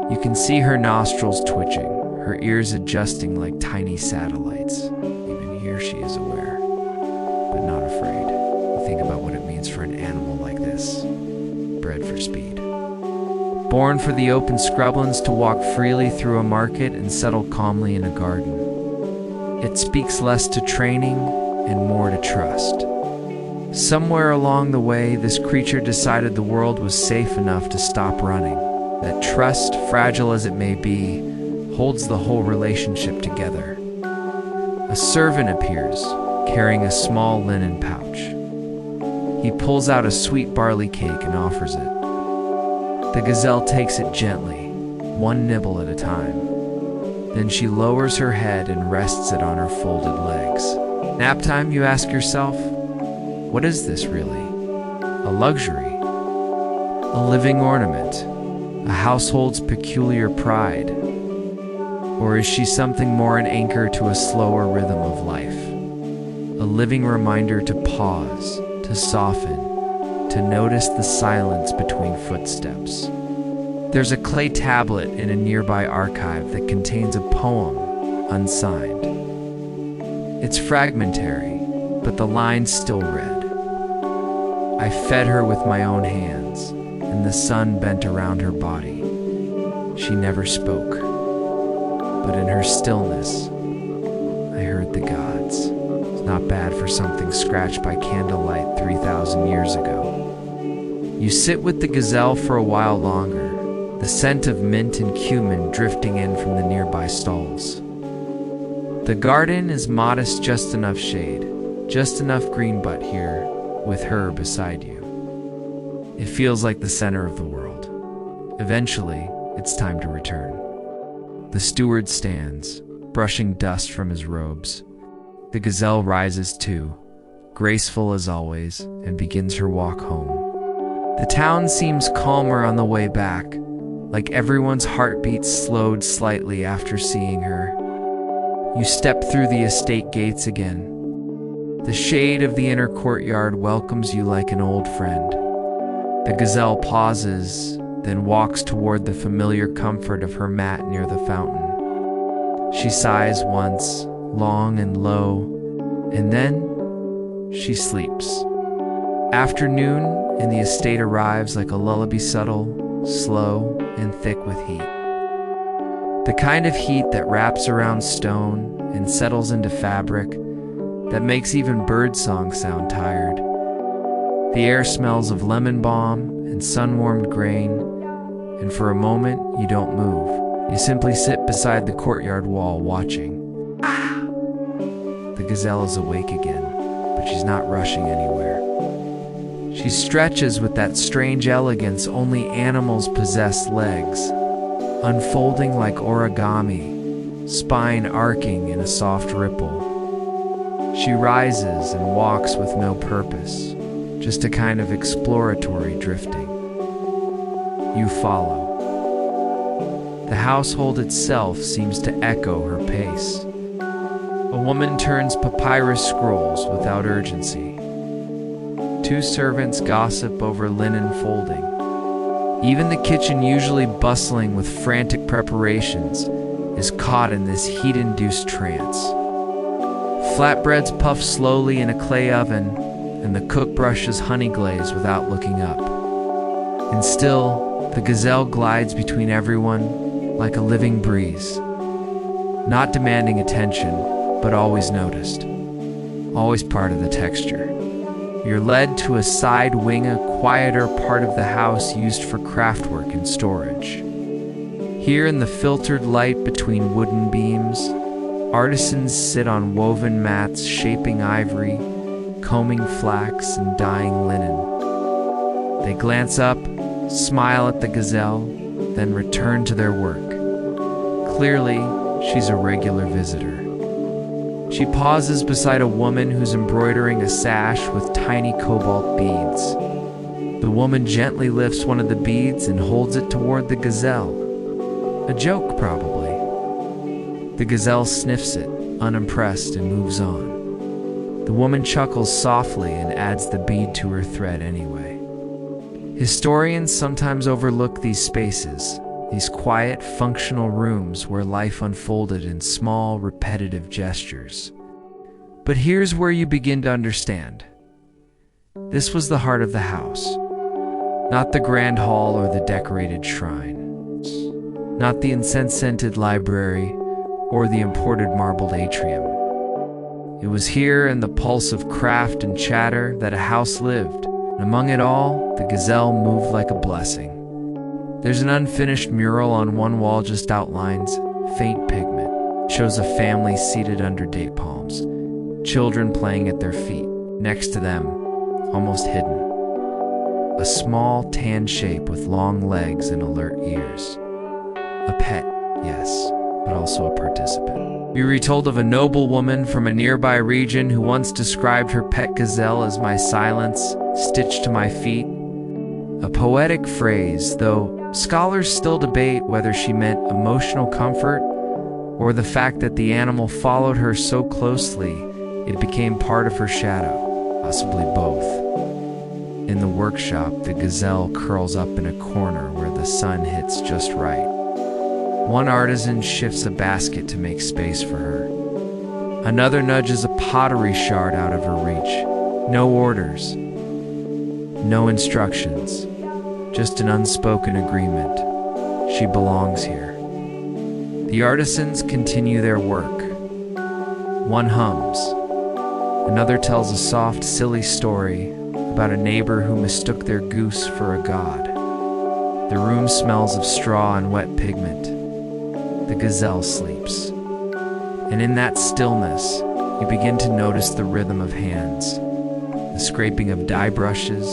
You can see her nostrils twitching, her ears adjusting like tiny satellites. Even here she is aware, but not afraid. You think about what it means for an animal like this, bred for speed. Born for the open scrublands to walk freely through a market and settle calmly in a garden. It speaks less to training and more to trust. Somewhere along the way, this creature decided the world was safe enough to stop running. That trust, fragile as it may be, holds the whole relationship together. A servant appears, carrying a small linen pouch. He pulls out a sweet barley cake and offers it. The gazelle takes it gently, one nibble at a time. Then she lowers her head and rests it on her folded legs. Nap time, you ask yourself? What is this really? A luxury? A living ornament? A household's peculiar pride? Or is she something more, an anchor to a slower rhythm of life? A living reminder to pause, to soften, to notice the silence between footsteps. There's a clay tablet in a nearby archive that contains a poem, unsigned. It's fragmentary, but the lines still read. I fed her with my own hands, and the sun bent around her body. She never spoke, but in her stillness, I heard the gods. It's not bad for something scratched by candlelight 3,000 years ago. You sit with the gazelle for a while longer, the scent of mint and cumin drifting in from the nearby stalls. The garden is modest, just enough shade, just enough green butt here, with her beside you. It feels like the center of the world. Eventually, it's time to return. The steward stands, brushing dust from his robes. The gazelle rises too, graceful as always, and begins her walk home. The town seems calmer on the way back, like everyone's heartbeats slowed slightly after seeing her. You step through the estate gates again. The shade of the inner courtyard welcomes you like an old friend. The gazelle pauses, then walks toward the familiar comfort of her mat near the fountain. She sighs once, long and low, and then she sleeps. Afternoon, and the estate arrives like a lullaby, subtle, slow, and thick with heat. The kind of heat that wraps around stone and settles into fabric, that makes even birdsong sound tired. The air smells of lemon balm and sun-warmed grain, and for a moment you don't move. You simply sit beside the courtyard wall watching. The gazelle is awake again, but she's not rushing anywhere. She stretches with that strange elegance only animals possess legs, unfolding like origami, spine arcing in a soft ripple. She rises and walks with no purpose, just a kind of exploratory drifting. You follow. The household itself seems to echo her pace. A woman turns papyrus scrolls without urgency. Two servants gossip over linen folding. Even the kitchen, usually bustling with frantic preparations, is caught in this heat-induced trance. Flatbreads puff slowly in a clay oven, and the cook brushes honey glaze without looking up. And still, the gazelle glides between everyone like a living breeze, not demanding attention, but always noticed, always part of the texture. You're led to a side wing, a quieter part of the house used for craftwork and storage. Here in the filtered light between wooden beams, artisans sit on woven mats shaping ivory, combing flax and dyeing linen. They glance up, smile at the gazelle, then return to their work. Clearly, she's a regular visitor. She pauses beside a woman who's embroidering a sash with tiny cobalt beads. The woman gently lifts one of the beads and holds it toward the gazelle. A joke, probably. The gazelle sniffs it, unimpressed, and moves on. The woman chuckles softly and adds the bead to her thread anyway. Historians sometimes overlook these spaces, these quiet, functional rooms where life unfolded in small, repetitive gestures. But here's where you begin to understand. This was the heart of the house. Not the grand hall or the decorated shrine. Not the incense-scented library or the imported marbled atrium. It was here in the pulse of craft and chatter that a house lived. And among it all, the gazelle moved like a blessing. There's an unfinished mural on one wall, just outlines, faint pigment. Shows a family seated under date palms, children playing at their feet. Next to them, almost hidden, a small tan shape with long legs and alert ears. A pet, yes, but also a participant. We retold of a noble woman from a nearby region who once described her pet gazelle as my silence, stitched to my feet. A poetic phrase, though scholars still debate whether she meant emotional comfort or the fact that the animal followed her so closely it became part of her shadow, possibly both. In the workshop, the gazelle curls up in a corner where the sun hits just right. One artisan shifts a basket to make space for her. Another nudges a pottery shard out of her reach. No orders, no instructions. Just an unspoken agreement. She belongs here. The artisans continue their work. One hums. Another tells a soft, silly story about a neighbor who mistook their goose for a god. The room smells of straw and wet pigment. The gazelle sleeps. And in that stillness, you begin to notice the rhythm of hands, the scraping of dye brushes,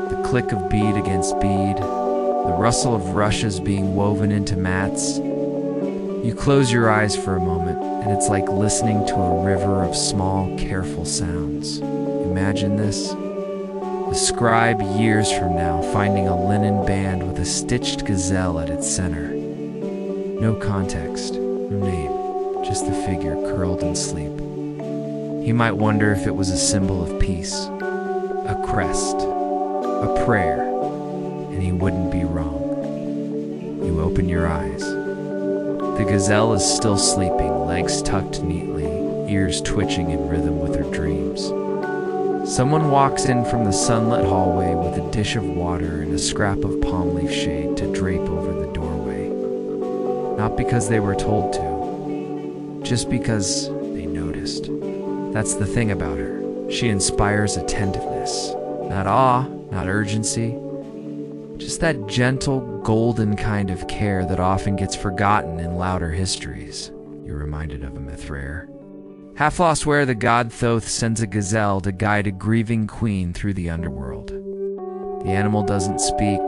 the click of bead against bead, the rustle of rushes being woven into mats. You close your eyes for a moment, and it's like listening to a river of small, careful sounds. Imagine this. The scribe, years from now, finding a linen band with a stitched gazelle at its center. No context, no name, just the figure curled in sleep. He might wonder if it was a symbol of peace, a crest, a prayer, and he wouldn't be wrong. You open your eyes. The gazelle is still sleeping, legs tucked neatly, ears twitching in rhythm with her dreams. Someone walks in from the sunlit hallway with a dish of water and a scrap of palm leaf shade to drape over the doorway. Not because they were told to, just because they noticed. That's the thing about her. She inspires attentiveness, not Not awe, not urgency. Just that gentle, golden kind of care that often gets forgotten in louder histories. You're reminded of a myth rare. Half lost where the god Thoth sends a gazelle to guide a grieving queen through the underworld. The animal doesn't speak,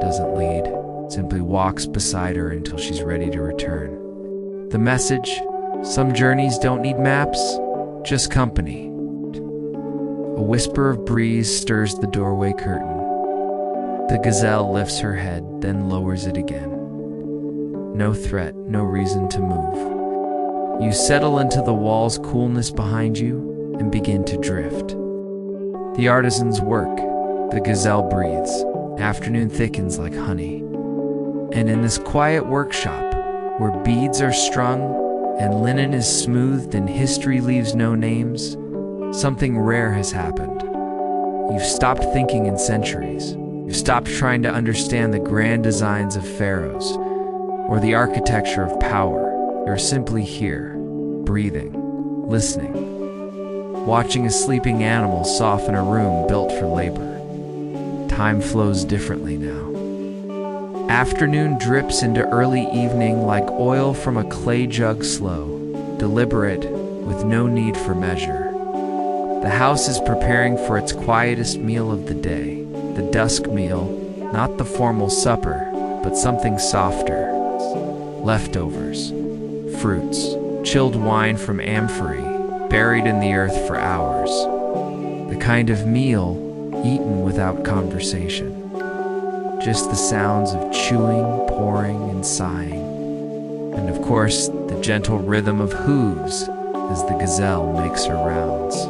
doesn't lead, simply walks beside her until she's ready to return. The message: some journeys don't need maps, just company. A whisper of breeze stirs the doorway curtain. The gazelle lifts her head, then lowers it again. No threat, no reason to move. You settle into the wall's coolness behind you and begin to drift. The artisans work. The gazelle breathes. Afternoon thickens like honey. And in this quiet workshop, where beads are strung and linen is smoothed and history leaves no names, something rare has happened. You've stopped thinking in centuries. You've stopped trying to understand the grand designs of pharaohs or the architecture of power. You're simply here, breathing, listening, watching a sleeping animal soften a room built for labor. Time flows differently now. Afternoon drips into early evening like oil from a clay jug, slow, deliberate, with no need for measure. The house is preparing for its quietest meal of the day, the dusk meal, not the formal supper, but something softer. Leftovers, fruits, chilled wine from amphorae, buried in the earth for hours. The kind of meal eaten without conversation. Just the sounds of chewing, pouring, and sighing. And of course, the gentle rhythm of hooves as the gazelle makes her rounds.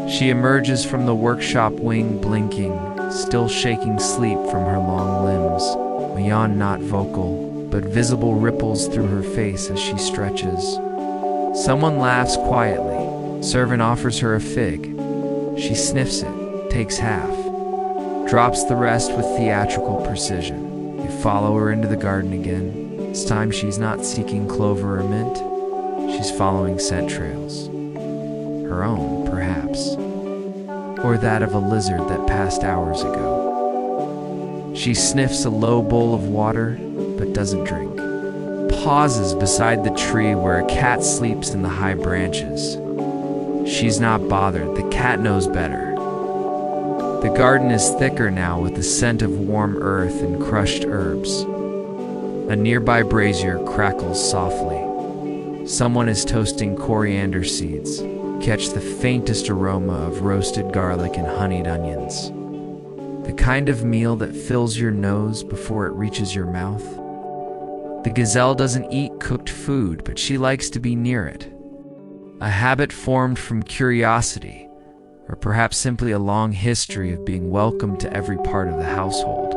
She emerges from the workshop wing blinking, still shaking sleep from her long limbs. A yawn not vocal, but visible ripples through her face as she stretches. Someone laughs quietly. Servant offers her a fig. She sniffs it, takes half, drops the rest with theatrical precision. You follow her into the garden again. This time she's not seeking clover or mint. She's following scent trails. Her own, perhaps. Or that of a lizard that passed hours ago. She sniffs a low bowl of water, but doesn't drink. Pauses beside the tree where a cat sleeps in the high branches. She's not bothered. The cat knows better. The garden is thicker now with the scent of warm earth and crushed herbs. A nearby brazier crackles softly. Someone is toasting coriander seeds. Catch the faintest aroma of roasted garlic and honeyed onions. The kind of meal that fills your nose before it reaches your mouth. The gazelle doesn't eat cooked food, but she likes to be near it. A habit formed from curiosity, or perhaps simply a long history of being welcomed to every part of the household.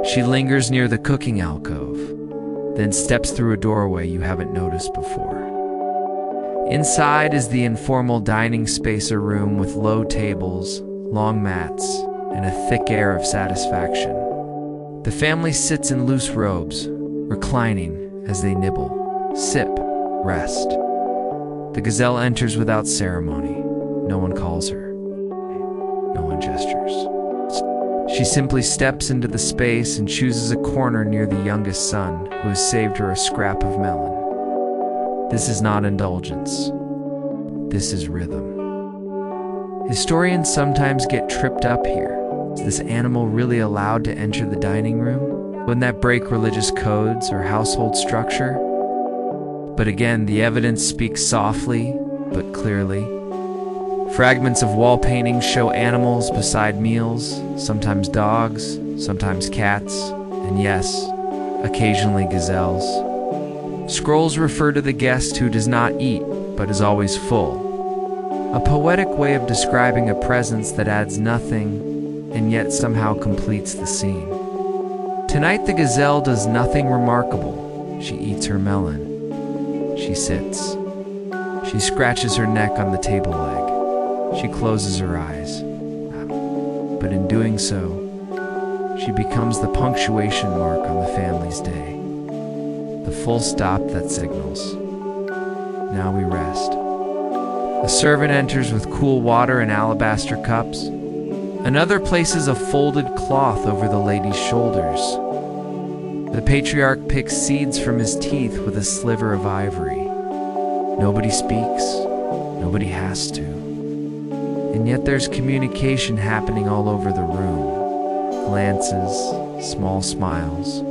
She lingers near the cooking alcove, then steps through a doorway you haven't noticed before. Inside is the informal dining space, a room with low tables, long mats, and a thick air of satisfaction. The family sits in loose robes, reclining as they nibble, sip, rest. The gazelle enters without ceremony. No one calls her. No one gestures. She simply steps into the space and chooses a corner near the youngest son, who has saved her a scrap of melon. This is not indulgence. This is rhythm. Historians sometimes get tripped up here. Is this animal really allowed to enter the dining room? Wouldn't that break religious codes or household structure? But again, the evidence speaks softly but clearly. Fragments of wall paintings show animals beside meals, sometimes dogs, sometimes cats, and yes, occasionally gazelles. Scrolls refer to the guest who does not eat, but is always full. A poetic way of describing a presence that adds nothing, and yet somehow completes the scene. Tonight the gazelle does nothing remarkable. She eats her melon. She sits. She scratches her neck on the table leg. She closes her eyes. But in doing so, she becomes the punctuation mark on the family's day. The full stop that signals. Now we rest. A servant enters with cool water in alabaster cups. Another places a folded cloth over the lady's shoulders. The patriarch picks seeds from his teeth with a sliver of ivory. Nobody speaks. Nobody has to. And yet there's communication happening all over the room. Glances, small smiles.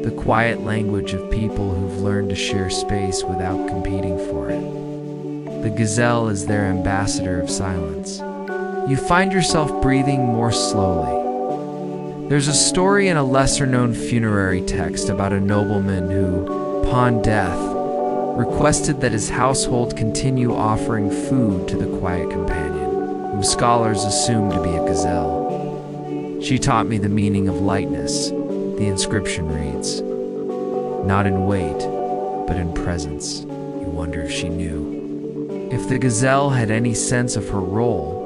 The quiet language of people who've learned to share space without competing for it. The gazelle is their ambassador of silence. You find yourself breathing more slowly. There's a story in a lesser-known funerary text about a nobleman who, upon death, requested that his household continue offering food to the quiet companion, whom scholars assume to be a gazelle. She taught me the meaning of lightness, the inscription reads. Not in weight, but in presence. You wonder if she knew. If the gazelle had any sense of her role,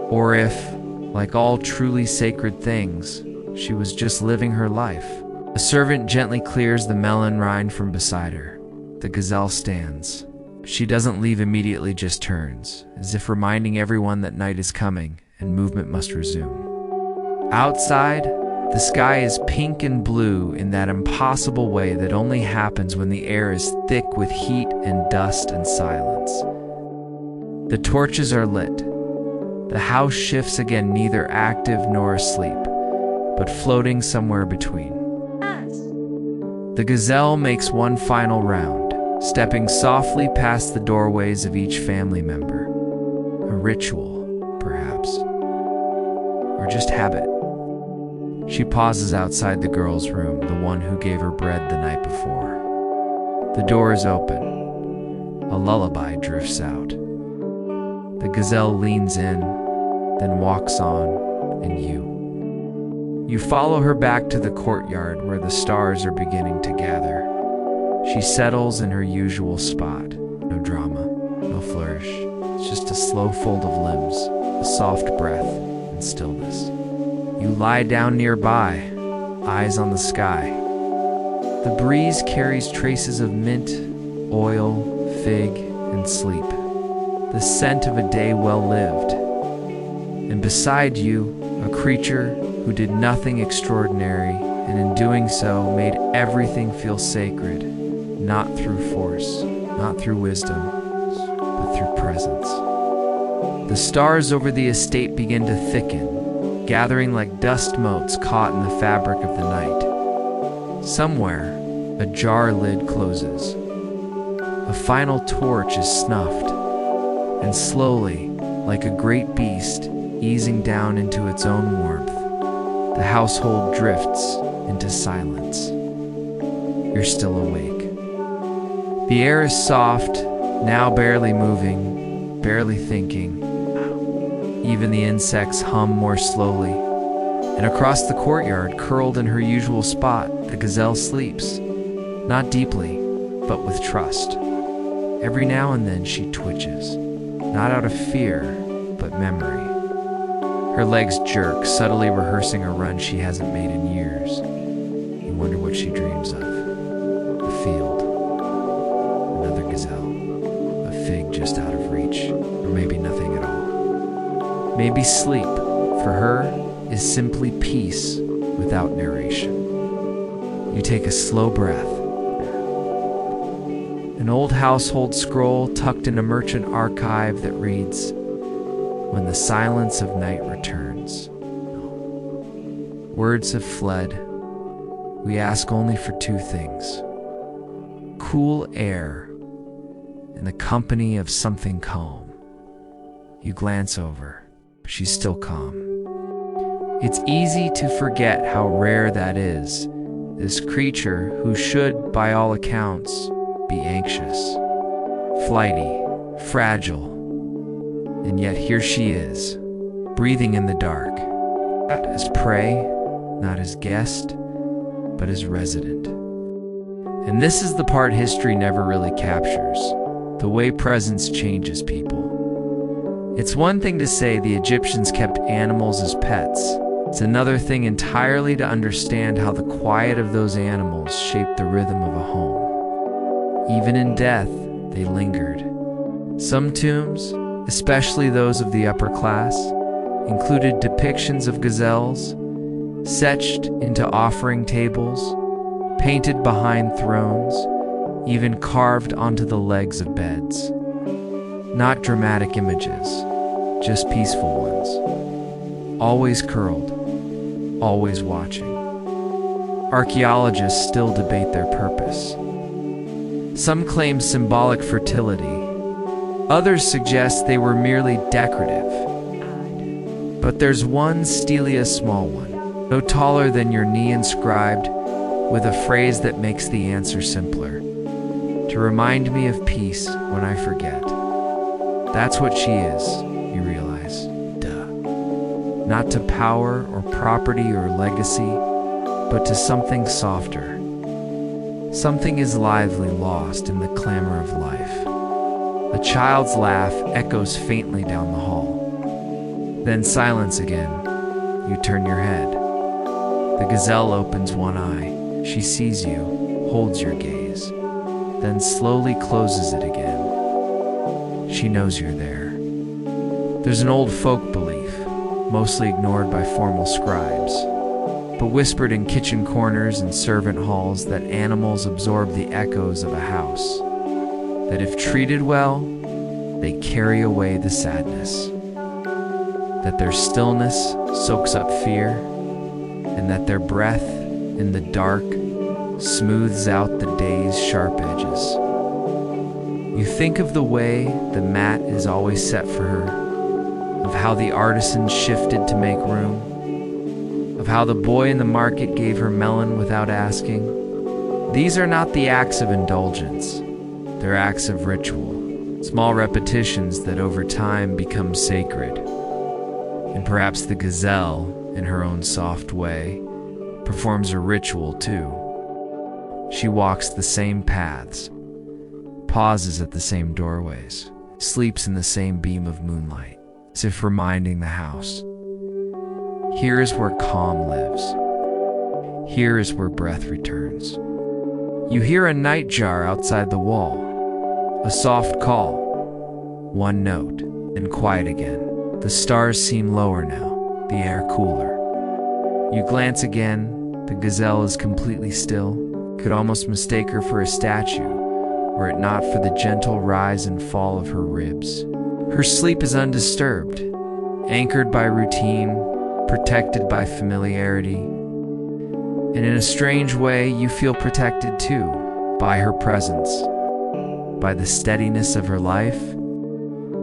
or if, like all truly sacred things, she was just living her life. A servant gently clears the melon rind from beside her. The gazelle stands. She doesn't leave immediately, just turns, as if reminding everyone that night is coming and movement must resume. Outside, the sky is pink and blue in that impossible way that only happens when the air is thick with heat and dust and silence. The torches are lit. The house shifts again, neither active nor asleep, but floating somewhere between. The gazelle makes one final round, stepping softly past the doorways of each family member. A ritual, perhaps, or just habit. She pauses outside the girl's room, the one who gave her bread the night before. The door is open. A lullaby drifts out. The gazelle leans in, then walks on, and you follow her back to the courtyard where the stars are beginning to gather. She settles in her usual spot. No drama, no flourish. It's just a slow fold of limbs, a soft breath, and stillness. You lie down nearby, eyes on the sky. The breeze carries traces of mint, oil, fig, and sleep. The scent of a day well lived. And beside you, a creature who did nothing extraordinary, and in doing so made everything feel sacred, not through force, not through wisdom, but through presence. The stars over the estate begin to thicken, gathering like dust motes caught in the fabric of the night. Somewhere, a jar lid closes. A final torch is snuffed, and slowly, like a great beast, easing down into its own warmth, the household drifts into silence. You're still awake. The air is soft, now barely moving, barely thinking. Even the insects hum more slowly. And across the courtyard, curled in her usual spot, the gazelle sleeps. Not deeply, but with trust. Every now and then she twitches, not out of fear, but memory. Her legs jerk, subtly rehearsing a run she hasn't made in years. You wonder what she dreams of. A field. Another gazelle. A fig just out of reach. Or maybe nothing at all. Maybe sleep, for her, is simply peace without narration. You take a slow breath. An old household scroll tucked in a merchant archive that reads, "When the silence of night returns." Words have fled. We ask only for two things: cool air and the company of something calm. You glance over. She's still calm. It's easy to forget how rare that is. This creature who should, by all accounts, be anxious, flighty, fragile. And yet here she is, breathing in the dark, not as prey, not as guest, but as resident. And this is the part history never really captures, the way presence changes people. It's one thing to say the Egyptians kept animals as pets. It's another thing entirely to understand how the quiet of those animals shaped the rhythm of a home. Even in death, they lingered. Some tombs, especially those of the upper class, included depictions of gazelles, etched into offering tables, painted behind thrones, even carved onto the legs of beds. Not dramatic images, just peaceful ones. Always curled, always watching. Archaeologists still debate their purpose. Some claim symbolic fertility. Others suggest they were merely decorative. But there's one Stela small one, no taller than your knee, inscribed with a phrase that makes the answer simpler. To remind me of peace when I forget. That's what she is, you realize. Duh. Not to power or property or legacy, but to something softer. Something is lively lost in the clamor of life. A child's laugh echoes faintly down the hall. Then silence again. You turn your head. The gazelle opens one eye. She sees you, holds your gaze, then slowly closes it again. She knows you're there. There's an old folk belief, mostly ignored by formal scribes, but whispered in kitchen corners and servant halls, that animals absorb the echoes of a house, that if treated well, they carry away the sadness, that their stillness soaks up fear, and that their breath in the dark smooths out the day's sharp edges. You think of the way the mat is always set for her, of how the artisan shifted to make room, of how the boy in the market gave her melon without asking. These are not the acts of indulgence, they're acts of ritual, small repetitions that over time become sacred. And perhaps the gazelle, in her own soft way, performs a ritual too. She walks the same paths, pauses at the same doorways, sleeps in the same beam of moonlight, as if reminding the house. Here is where calm lives. Here is where breath returns. You hear a nightjar outside the wall, a soft call, one note, and quiet again. The stars seem lower now, the air cooler. You glance again, the gazelle is completely still. Could almost mistake her for a statue, were it not for the gentle rise and fall of her ribs. Her sleep is undisturbed, anchored by routine, protected by familiarity. And in a strange way, you feel protected too, by her presence, by the steadiness of her life,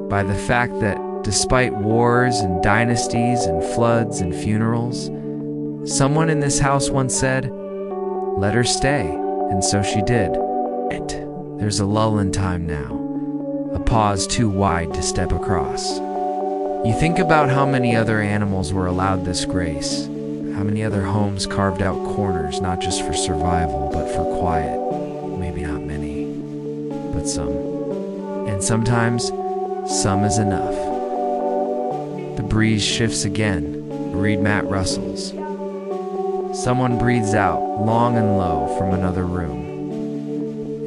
by the fact that despite wars and dynasties and floods and funerals, someone in this house once said, "Let her stay," and so she did. There's a lull in time now, a pause too wide to step across. You think about how many other animals were allowed this grace, how many other homes carved out corners not just for survival, but for quiet. Maybe not many, but some. And sometimes, some is enough. The breeze shifts again, the reed mat rustles. Someone breathes out, long and low, from another room.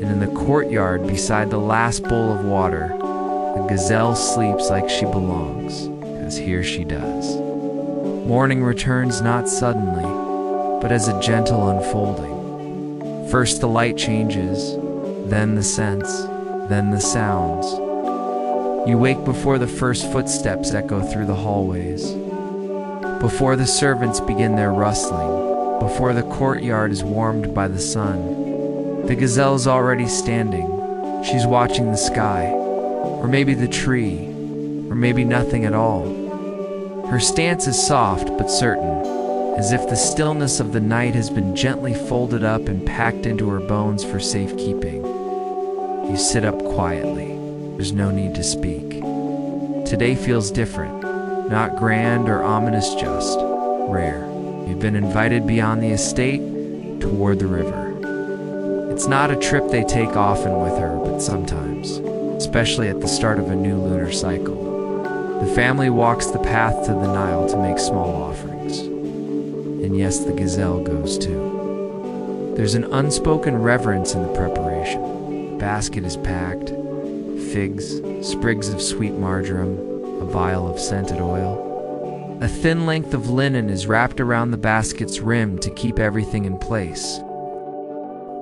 And in the courtyard, beside the last bowl of water, the gazelle sleeps like she belongs, because here she does. Morning returns not suddenly, but as a gentle unfolding. First the light changes, then the scents, then the sounds. You wake before the first footsteps echo through the hallways, before the servants begin their rustling, before the courtyard is warmed by the sun. The gazelle's already standing. She's watching the sky, or maybe the tree, or maybe nothing at all. Her stance is soft but certain, as if the stillness of the night has been gently folded up and packed into her bones for safekeeping. You sit up quietly. There's no need to speak. Today feels different, not grand or ominous, just rare. You've been invited beyond the estate, toward the river. It's not a trip they take often with her, but sometimes, especially at the start of a new lunar cycle. The family walks the path to the Nile to make small offerings. And yes, the gazelle goes too. There's an unspoken reverence in the preparation. The basket is packed, figs, sprigs of sweet marjoram, a vial of scented oil. A thin length of linen is wrapped around the basket's rim to keep everything in place.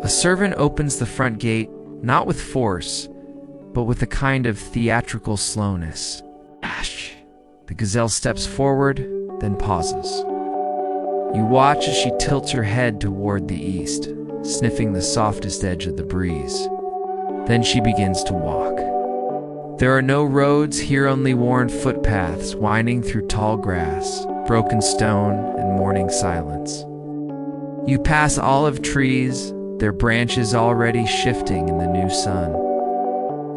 A servant opens the front gate, not with force, but with a kind of theatrical slowness. Ash! The gazelle steps forward, then pauses. You watch as she tilts her head toward the east, sniffing the softest edge of the breeze. Then she begins to walk. There are no roads here, only worn footpaths winding through tall grass, broken stone, and morning silence. You pass olive trees, their branches already shifting in the new sun,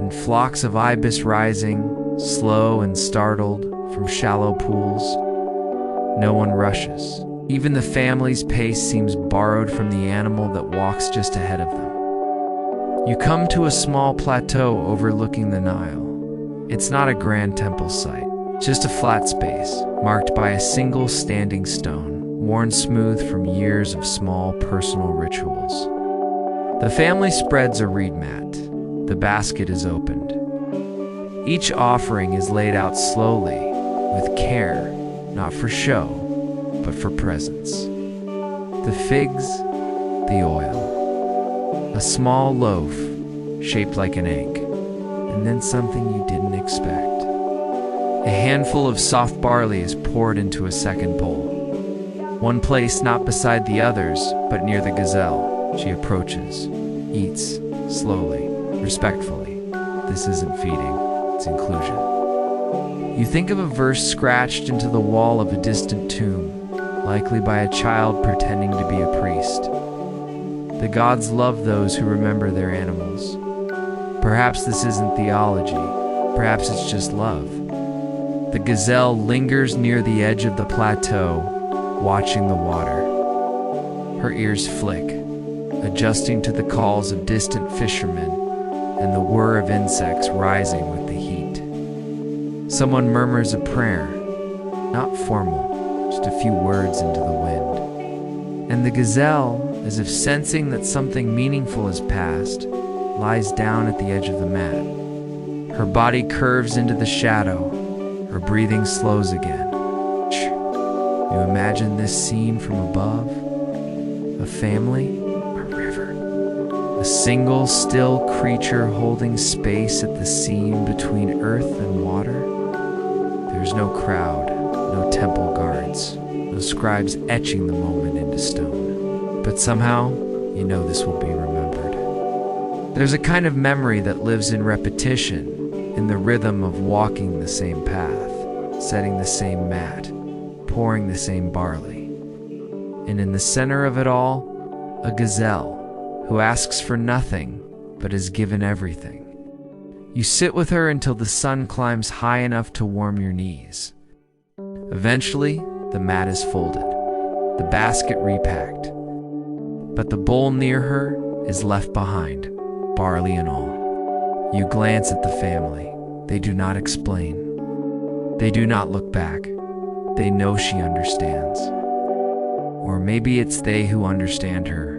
and flocks of ibis rising, slow and startled, from shallow pools. No one rushes. Even the family's pace seems borrowed from the animal that walks just ahead of them. You come to a small plateau overlooking the Nile. It's not a grand temple site, just a flat space, marked by a single standing stone, worn smooth from years of small personal rituals. The family spreads a reed mat. The basket is opened. Each offering is laid out slowly, with care, not for show, but for presence. The figs, the oil, a small loaf shaped like an egg, and then something you didn't expect. A handful of soft barley is poured into a second bowl. One placed not beside the others, but near the gazelle. She approaches, eats, slowly, respectfully. This isn't feeding, it's inclusion. You think of a verse scratched into the wall of a distant tomb, likely by a child pretending to be a priest. The gods love those who remember their animals. Perhaps this isn't theology, perhaps it's just love. The gazelle lingers near the edge of the plateau, watching the water. Her ears flick, adjusting to the calls of distant fishermen and the whir of insects rising with the heat. Someone murmurs a prayer, not formal, just a few words into the wind. And the gazelle, as if sensing that something meaningful has passed, lies down at the edge of the mat. Her body curves into the shadow, her breathing slows again. You imagine this scene from above, a family, a river, a single still creature holding space at the seam between earth and water. There's no crowd, no temple guards, no scribes etching the moment into stone. But somehow, you know this will be remembered. There's a kind of memory that lives in repetition, in the rhythm of walking the same path, setting the same mat, pouring the same barley. And in the center of it all, a gazelle who asks for nothing but is given everything. You sit with her until the sun climbs high enough to warm your knees. Eventually, the mat is folded, the basket repacked, but the bowl near her is left behind, barley and all. You glance at the family. They do not explain. They do not look back. They know she understands. Or maybe it's they who understand her.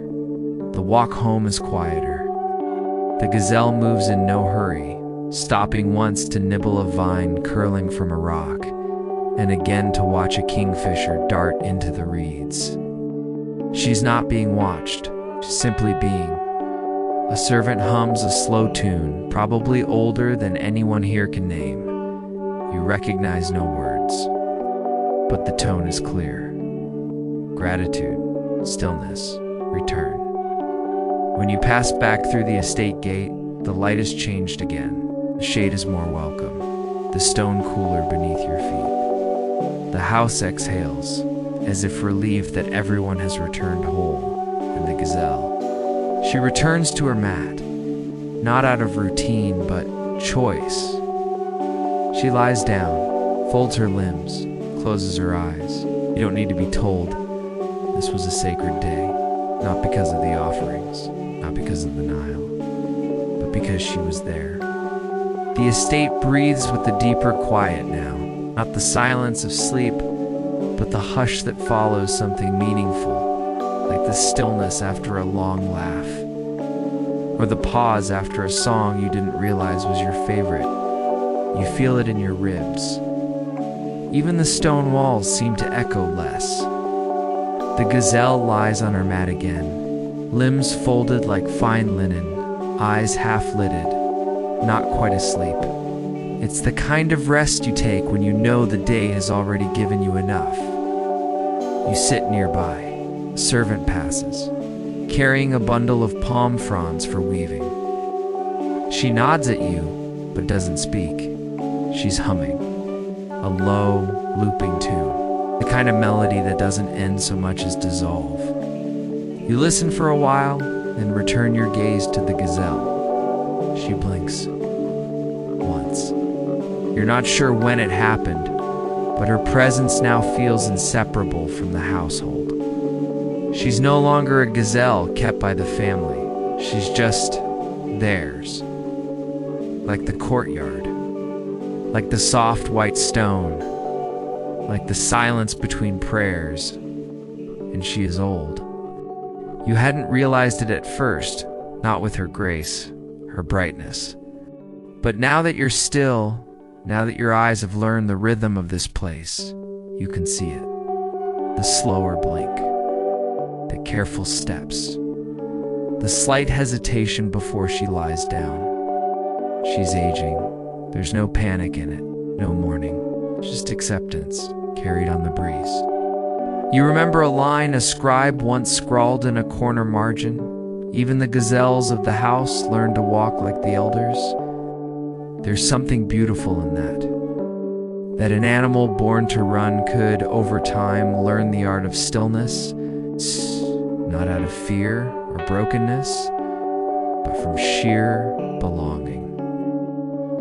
The walk home is quieter. The gazelle moves in no hurry, stopping once to nibble a vine curling from a rock, and again to watch a kingfisher dart into the reeds. She's not being watched, she's simply being. A servant hums a slow tune, probably older than anyone here can name. You recognize no words, but the tone is clear. Gratitude, stillness, return. When you pass back through the estate gate, the light has changed again. The shade is more welcome, the stone cooler beneath your feet. The house exhales, as if relieved that everyone has returned whole, and the gazelle. She returns to her mat, not out of routine, but choice. She lies down, folds her limbs, closes her eyes. You don't need to be told this was a sacred day, not because of the offerings, not because of the Nile, but because she was there. The estate breathes with a deeper quiet now, not the silence of sleep, but the hush that follows something meaningful, like the stillness after a long laugh, or the pause after a song you didn't realize was your favorite. You feel it in your ribs. Even the stone walls seem to echo less. The gazelle lies on her mat again, limbs folded like fine linen, eyes half-lidded, not quite asleep. It's the kind of rest you take when you know the day has already given you enough. You sit nearby. A servant passes, carrying a bundle of palm fronds for weaving. She nods at you, but doesn't speak. She's humming, a low, looping tune, the kind of melody that doesn't end so much as dissolve. You listen for a while, then return your gaze to the gazelle. She blinks. Once. You're not sure when it happened, but her presence now feels inseparable from the household. She's no longer a gazelle kept by the family. She's just theirs. Like the courtyard. Like the soft white stone. Like the silence between prayers. And she is old. You hadn't realized it at first, not with her grace, her brightness. But now that you're still, now that your eyes have learned the rhythm of this place, you can see it. The slower blink. The careful steps. The slight hesitation before she lies down. She's aging. There's no panic in it, no mourning, just acceptance carried on the breeze. You remember a line a scribe once scrawled in a corner margin? Even the gazelles of the house learn to walk like the elders. There's something beautiful in that. That an animal born to run could, over time, learn the art of stillness, not out of fear or brokenness, but from sheer belonging.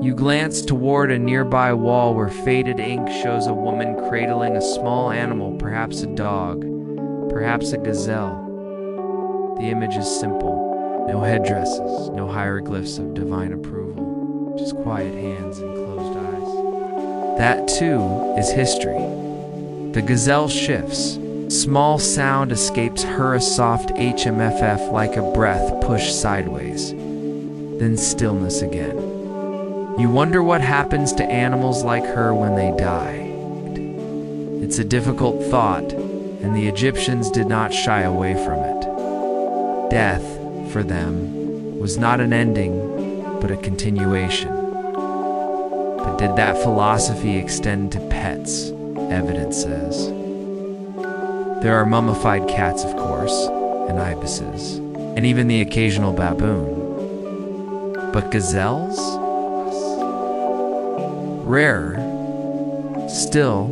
You glance toward a nearby wall where faded ink shows a woman cradling a small animal, perhaps a dog, perhaps a gazelle. The image is simple. No headdresses, no hieroglyphs of divine approval, just quiet hands and closed eyes. That, too, is history. The gazelle shifts. Small sound escapes her, a soft HMFF like a breath pushed sideways. Then stillness again. You wonder what happens to animals like her when they die. It's a difficult thought, and the Egyptians did not shy away from it. Death, for them, was not an ending, but a continuation. But did that philosophy extend to pets? Evidence says. There are mummified cats, of course, and ibises, and even the occasional baboon. But gazelles? Rarer. Still,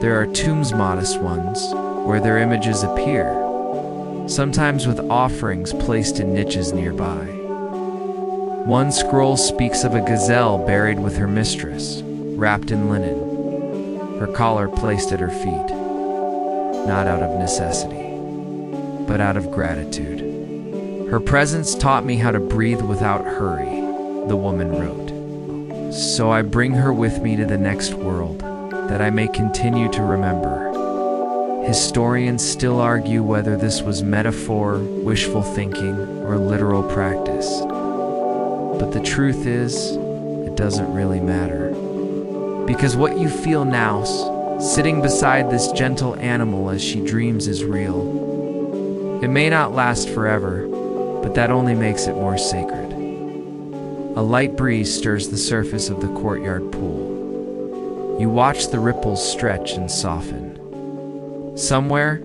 there are tombs, modest ones, where their images appear, sometimes with offerings placed in niches nearby. One scroll speaks of a gazelle buried with her mistress, wrapped in linen, her collar placed at her feet. Not out of necessity, but out of gratitude. Her presence taught me how to breathe without hurry, the woman wrote. So I bring her with me to the next world, that I may continue to remember. Historians still argue whether this was metaphor, wishful thinking, or literal practice. But the truth is, it doesn't really matter. Because what you feel now, sitting beside this gentle animal as she dreams, is real. It may not last forever, but that only makes it more sacred. A light breeze stirs the surface of the courtyard pool. You watch the ripples stretch and soften. Somewhere,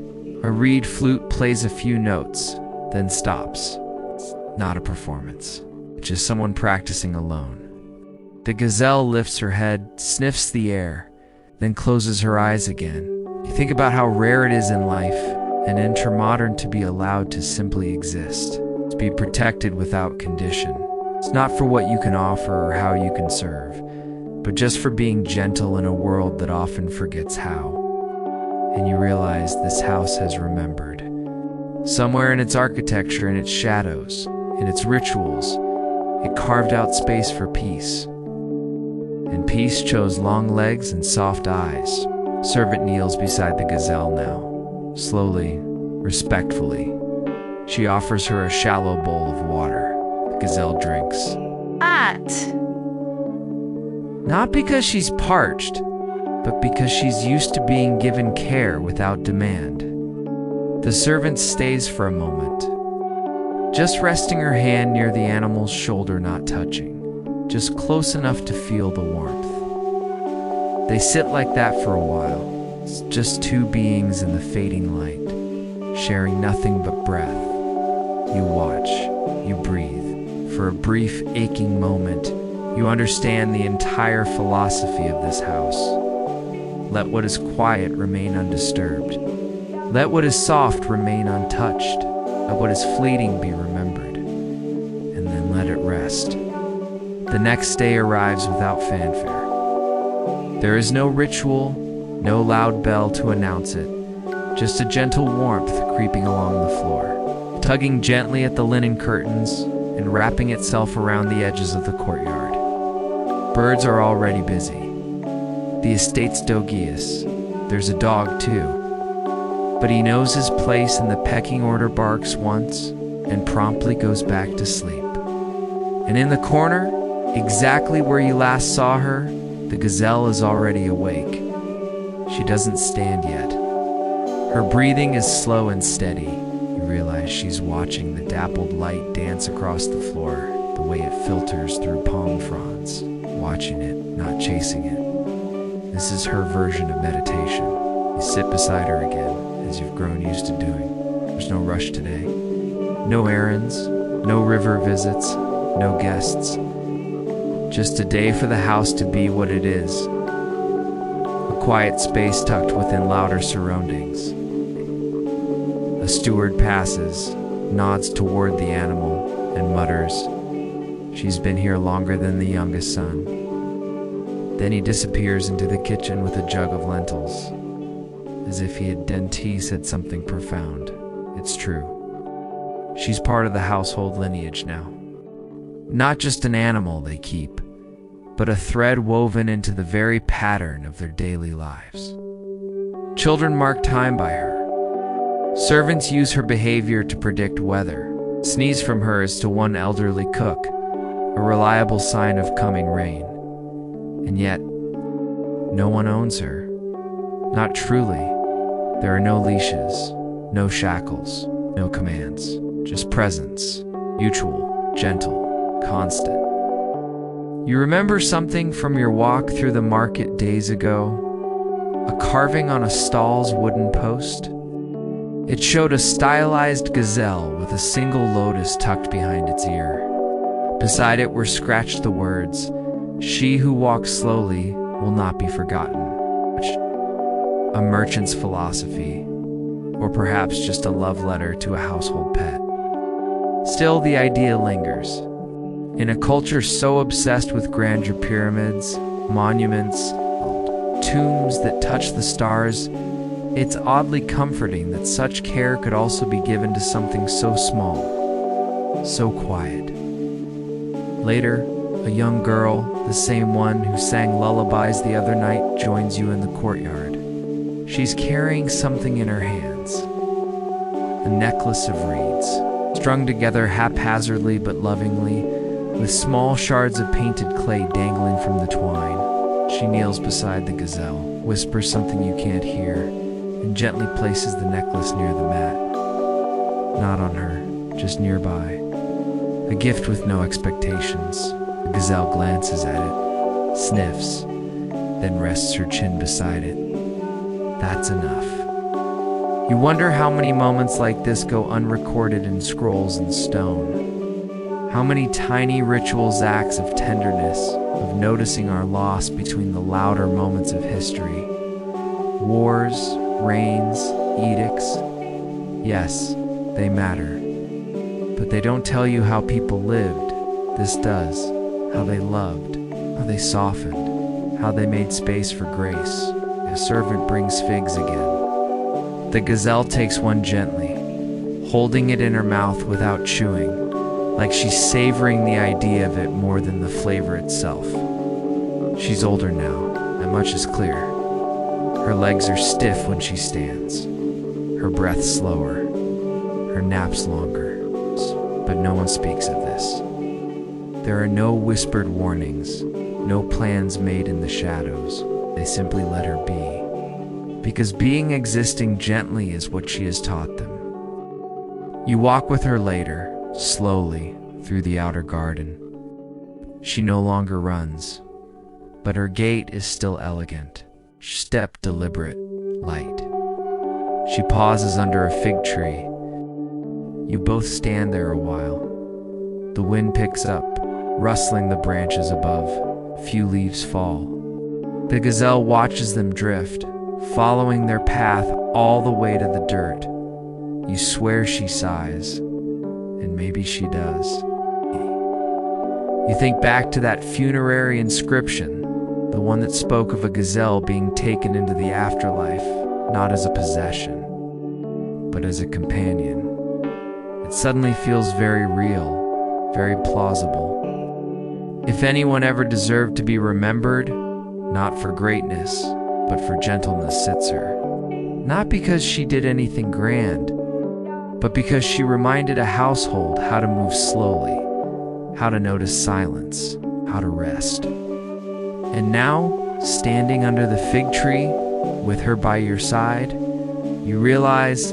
a reed flute plays a few notes, then stops. It's not a performance, it's just someone practicing alone. The gazelle lifts her head, sniffs the air, then closes her eyes again. You think about how rare it is in life and intramodern to be allowed to simply exist, to be protected without condition. It's not for what you can offer or how you can serve, but just for being gentle in a world that often forgets how. And you realize this house has remembered. Somewhere in its architecture, in its shadows, in its rituals, it carved out space for peace. And peace chose long legs and soft eyes. Servant kneels beside the gazelle now. Slowly, respectfully, she offers her a shallow bowl of water. The gazelle drinks. At. Not because she's parched, but because she's used to being given care without demand. The servant stays for a moment, just resting her hand near the animal's shoulder, not touching, just close enough to feel the warmth. They sit like that for a while, just two beings in the fading light, sharing nothing but breath. You watch, you breathe. For a brief, aching moment, you understand the entire philosophy of this house. Let what is quiet remain undisturbed. Let what is soft remain untouched. Let what is fleeting be remembered. And then let it rest. The next day arrives without fanfare. There is no ritual, no loud bell to announce it, just a gentle warmth creeping along the floor, tugging gently at the linen curtains and wrapping itself around the edges of the courtyard. Birds are already busy. The estate's dogius. There's a dog too. But he knows his place in the pecking order, barks once, and promptly goes back to sleep. And in the corner, exactly where you last saw her, the gazelle is already awake. She doesn't stand yet. Her breathing is slow and steady. You realize she's watching the dappled light dance across the floor, the way it filters through palm fronds, watching it, not chasing it. This is her version of meditation. You sit beside her again, as you've grown used to doing. There's no rush today. No errands, no river visits, no guests. Just a day for the house to be what it is. A quiet space tucked within louder surroundings. A steward passes, nods toward the animal, and mutters, "She's been here longer than the youngest son." Then he disappears into the kitchen with a jug of lentils. As if he said something profound. It's true. She's part of the household lineage now. Not just an animal they keep, but a thread woven into the very pattern of their daily lives. Children mark time by her. Servants use her behavior to predict weather. Sneeze from her is to one elderly cook a reliable sign of coming rain. And yet, no one owns her. Not truly. There are no leashes, no shackles, no commands. Just presence, mutual, gentle, constant. You remember something from your walk through the market days ago? A carving on a stall's wooden post? It showed a stylized gazelle with a single lotus tucked behind its ear. Beside it were scratched the words, "She who walks slowly will not be forgotten." A merchant's philosophy, or perhaps just a love letter to a household pet. Still, the idea lingers. In a culture so obsessed with grandeur, pyramids, monuments, tombs that touch the stars, it's oddly comforting that such care could also be given to something so small, so quiet. Later, a young girl, the same one who sang lullabies the other night, joins you in the courtyard. She's carrying something in her hands. A necklace of reeds, strung together haphazardly but lovingly, with small shards of painted clay dangling from the twine. She kneels beside the gazelle, whispers something you can't hear, and gently places the necklace near the mat. Not on her, just nearby. A gift with no expectations. The gazelle glances at it, sniffs, then rests her chin beside it. That's enough. You wonder how many moments like this go unrecorded in scrolls and stone. How many tiny rituals, acts of tenderness, of noticing our loss between the louder moments of history. Wars, reigns, edicts. Yes, they matter. But they don't tell you how people lived. This does. How they loved, how they softened, how they made space for grace. A servant brings figs again. The gazelle takes one gently, holding it in her mouth without chewing, like she's savoring the idea of it more than the flavor itself. She's older now, and much is clear. Her legs are stiff when she stands, her breath slower, her naps longer, but no one speaks of this. There are no whispered warnings, no plans made in the shadows, They simply let her be, because being existing gently is what she has taught them. You walk with her later, slowly, through the outer garden. She no longer runs, but her gait is still elegant, step deliberate, light. She pauses under a fig tree. You both stand there a while. The wind picks up, rustling the branches above. A few leaves fall. The gazelle watches them drift, following their path all the way to the dirt. You swear she sighs, and maybe she does. You think back to that funerary inscription, the one that spoke of a gazelle being taken into the afterlife, not as a possession, but as a companion. It suddenly feels very real, very plausible. If anyone ever deserved to be remembered, not for greatness, but for gentleness sits her. Not because she did anything grand, but because she reminded a household how to move slowly, how to notice silence, how to rest. And now, standing under the fig tree, with her by your side, you realize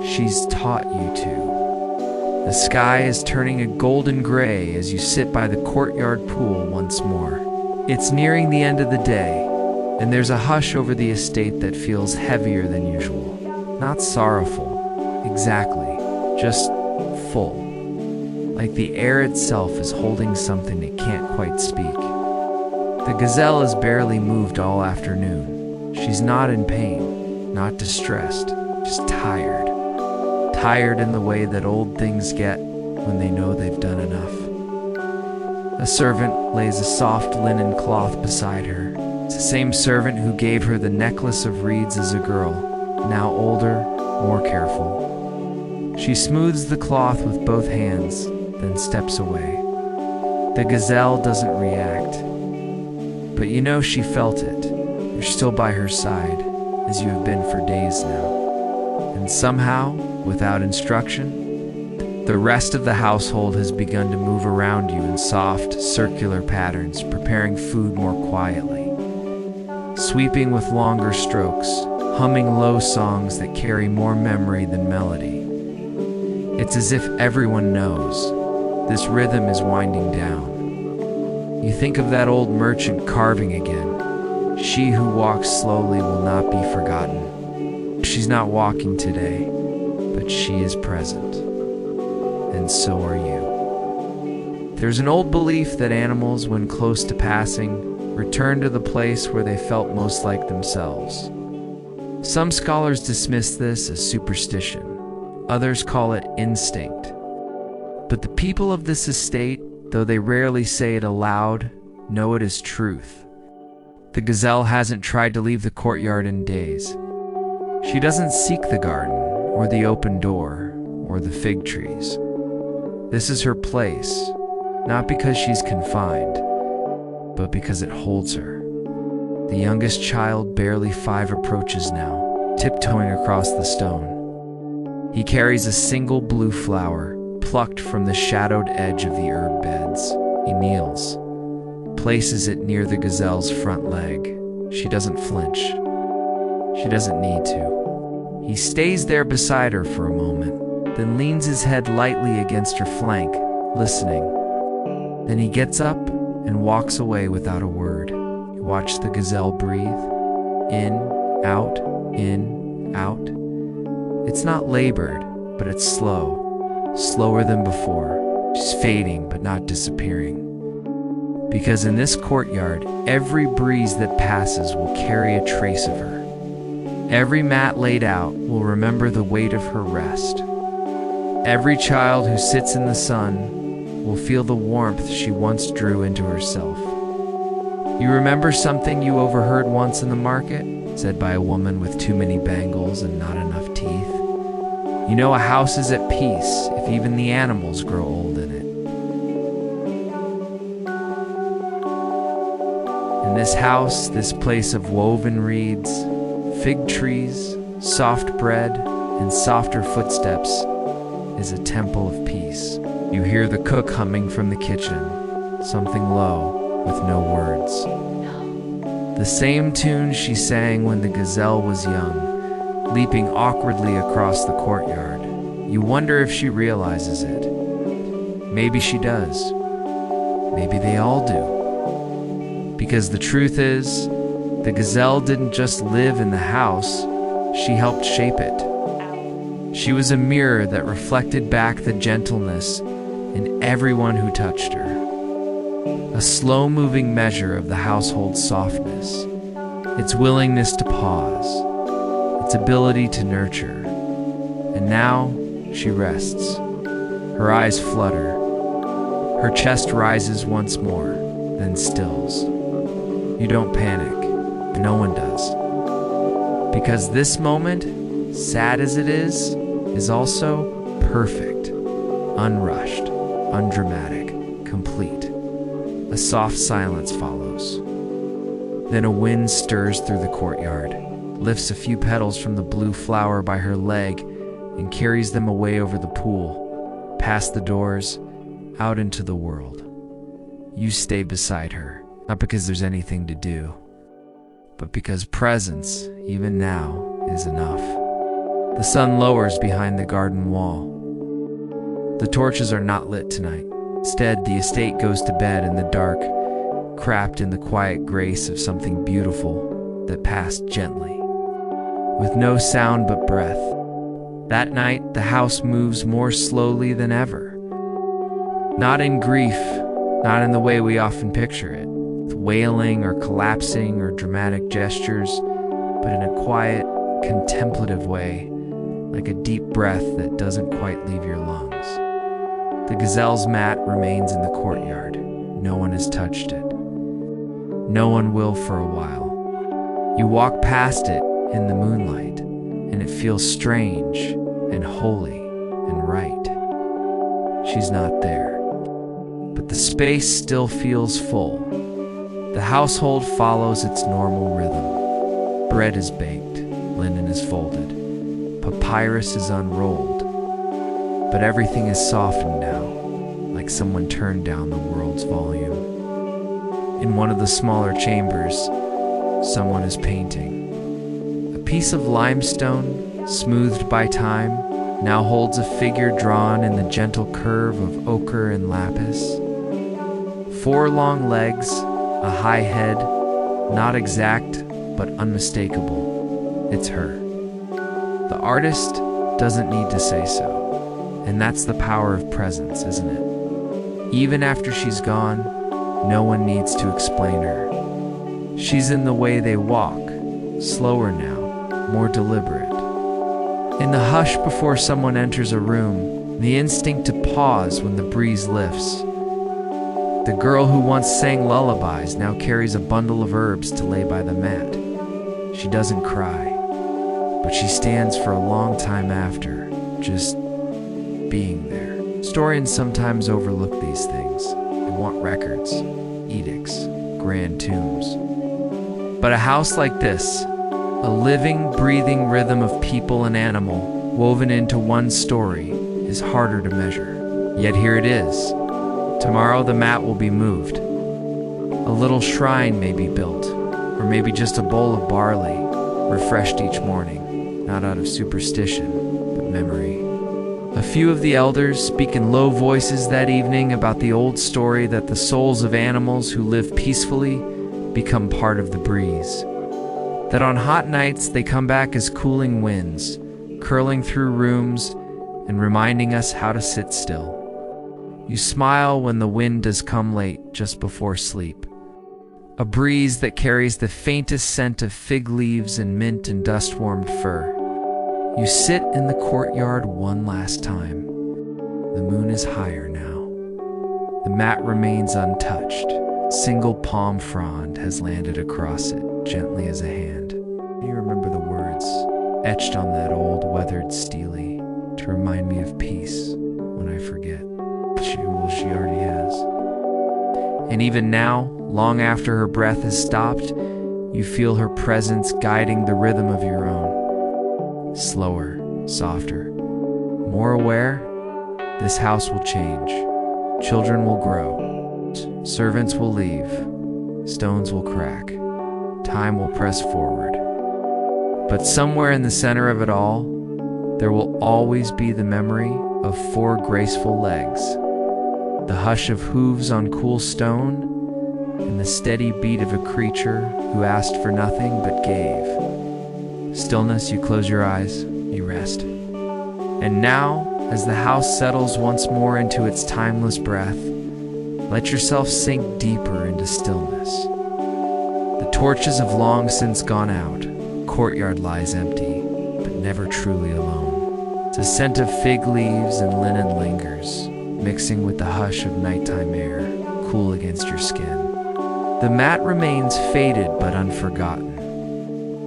she's taught you to. The sky is turning a golden gray as you sit by the courtyard pool once more. It's nearing the end of the day, and there's a hush over the estate that feels heavier than usual. Not sorrowful, exactly, just full. Like the air itself is holding something it can't quite speak. The gazelle has barely moved all afternoon. She's not in pain, not distressed, just tired. Tired in the way that old things get when they know they've done enough. A servant lays a soft linen cloth beside her. It's the same servant who gave her the necklace of reeds as a girl, now older, more careful. She smooths the cloth with both hands, then steps away. The gazelle doesn't react, but you know she felt it. You're still by her side, as you have been for days now. And somehow, without instruction, the rest of the household has begun to move around you in soft, circular patterns, preparing food more quietly. Sweeping with longer strokes, humming low songs that carry more memory than melody. It's as if everyone knows this rhythm is winding down. You think of that old merchant carving again. She who walks slowly will not be forgotten. She's not walking today, but she is present. And so are you. There's an old belief that animals, when close to passing, return to the place where they felt most like themselves. Some scholars dismiss this as superstition. Others call it instinct. But the people of this estate, though they rarely say it aloud, know it as truth. The gazelle hasn't tried to leave the courtyard in days. She doesn't seek the garden, or the open door, or the fig trees. This is her place, not because she's confined, but because it holds her. The youngest child, barely 5, approaches now, tiptoeing across the stone. He carries a single blue flower, plucked from the shadowed edge of the herb beds. He kneels, places it near the gazelle's front leg. She doesn't flinch. She doesn't need to. He stays there beside her for a moment, then leans his head lightly against her flank, listening. Then he gets up and walks away without a word. You watch the gazelle breathe. In, out, in, out. It's not labored, but it's slow. Slower than before. She's fading, but not disappearing. Because in this courtyard, every breeze that passes will carry a trace of her. Every mat laid out will remember the weight of her rest. Every child who sits in the sun will feel the warmth she once drew into herself. You remember something you overheard once in the market, said by a woman with too many bangles and not enough teeth? You know a house is at peace if even the animals grow old in it. In this house, this place of woven reeds, fig trees, soft bread, and softer footsteps, is a temple of peace. You hear the cook humming from the kitchen, something low with no words. The same tune she sang when the gazelle was young, leaping awkwardly across the courtyard. You wonder if she realizes it. Maybe she does. Maybe they all do. Because the truth is, the gazelle didn't just live in the house, she helped shape it. She was a mirror that reflected back the gentleness in everyone who touched her. A slow-moving measure of the household's softness, its willingness to pause, its ability to nurture. And now she rests. Her eyes flutter. Her chest rises once more, then stills. You don't panic. No one does. Because this moment, sad as it is also perfect, unrushed, undramatic, complete. A soft silence follows. Then a wind stirs through the courtyard, lifts a few petals from the blue flower by her leg, and carries them away over the pool, past the doors, out into the world. You stay beside her, not because there's anything to do, but because presence, even now, is enough. The sun lowers behind the garden wall. The torches are not lit tonight. Instead, the estate goes to bed in the dark, wrapped in the quiet grace of something beautiful that passed gently, with no sound but breath. That night, the house moves more slowly than ever. Not in grief, not in the way we often picture it, with wailing or collapsing or dramatic gestures, but in a quiet, contemplative way, like a deep breath that doesn't quite leave your lungs. The gazelle's mat remains in the courtyard. No one has touched it. No one will for a while. You walk past it in the moonlight, and it feels strange and holy and right. She's not there. But the space still feels full. The household follows its normal rhythm. Bread is baked, linen is folded, papyrus is unrolled. But everything is softened now, like someone turned down the world's volume. In one of the smaller chambers, someone is painting. A piece of limestone, smoothed by time, now holds a figure drawn in the gentle curve of ochre and lapis. 4 long legs, a high head, not exact, but unmistakable. It's her. The artist doesn't need to say so. And that's the power of presence, isn't it? Even after she's gone, no one needs to explain her. She's in the way they walk, slower now, more deliberate. In the hush before someone enters a room, the instinct to pause when the breeze lifts. The girl who once sang lullabies now carries a bundle of herbs to lay by the mat. She doesn't cry, but she stands for a long time after, just being there. Historians sometimes overlook these things. They want records, edicts, grand tombs. But a house like this, a living, breathing rhythm of people and animal woven into one story, is harder to measure. Yet here it is. Tomorrow the mat will be moved. A little shrine may be built, or maybe just a bowl of barley, refreshed each morning, not out of superstition, but memory. A few of the elders speak in low voices that evening about the old story that the souls of animals who live peacefully become part of the breeze. That on hot nights they come back as cooling winds, curling through rooms and reminding us how to sit still. You smile when the wind does come late just before sleep. A breeze that carries the faintest scent of fig leaves and mint and dust-warmed fur. You sit in the courtyard one last time. The moon is higher now. The mat remains untouched. A single palm frond has landed across it, gently as a hand. You remember the words, etched on that old weathered stele, to remind me of peace when I forget. She already has. And even now, long after her breath has stopped, you feel her presence guiding the rhythm of your own. Slower, softer, more aware. This house will change. Children will grow. Servants will leave. Stones will crack. time will press forward. But somewhere in the center of it all, there will always be the memory of 4 graceful legs, the hush of hooves on cool stone, and the steady beat of a creature who asked for nothing but gave. Stillness, you close your eyes, you rest. And now, as the house settles once more into its timeless breath, let yourself sink deeper into stillness. The torches have long since gone out, courtyard lies empty, but never truly alone. The scent of fig leaves and linen lingers, mixing with the hush of nighttime air, cool against your skin. The mat remains faded but unforgotten,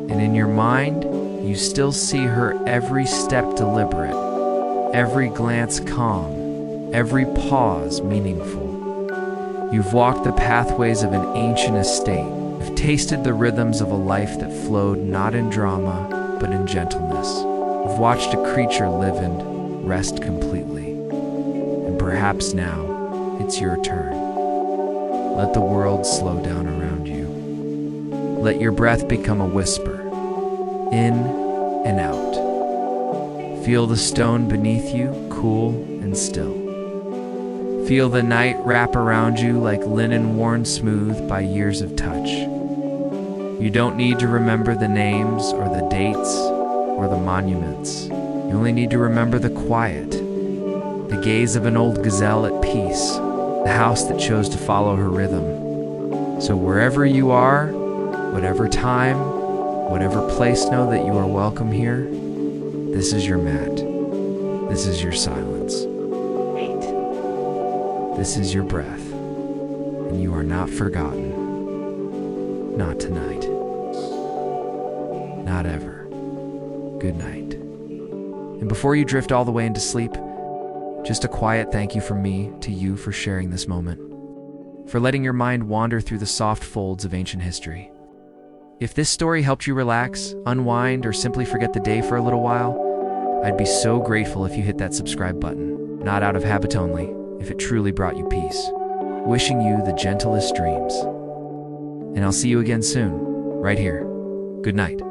and in your mind, you still see her every step deliberate, every glance calm, every pause meaningful. You've walked the pathways of an ancient estate. You've tasted the rhythms of a life that flowed not in drama, but in gentleness. You've watched a creature live and rest completely. And perhaps now, it's your turn. Let the world slow down around you. Let your breath become a whisper, in and out. Feel the stone beneath you, cool and still. Feel the night wrap around you like linen worn smooth by years of touch. You don't need to remember the names or the dates or the monuments. You only need to remember the quiet, the gaze of an old gazelle at peace, the house that chose to follow her rhythm. So wherever you are, whatever time, whatever place, know that you are welcome here. This is your mat. This is your silence. This is your breath, and you are not forgotten. Not tonight. Not ever. Good night. And before you drift all the way into sleep, just a quiet thank you from me to you for sharing this moment, for letting your mind wander through the soft folds of ancient history. If this story helped you relax, unwind, or simply forget the day for a little while, I'd be so grateful if you hit that subscribe button, not out of habit only, if it truly brought you peace. Wishing you the gentlest dreams. And I'll see you again soon, right here. Good night.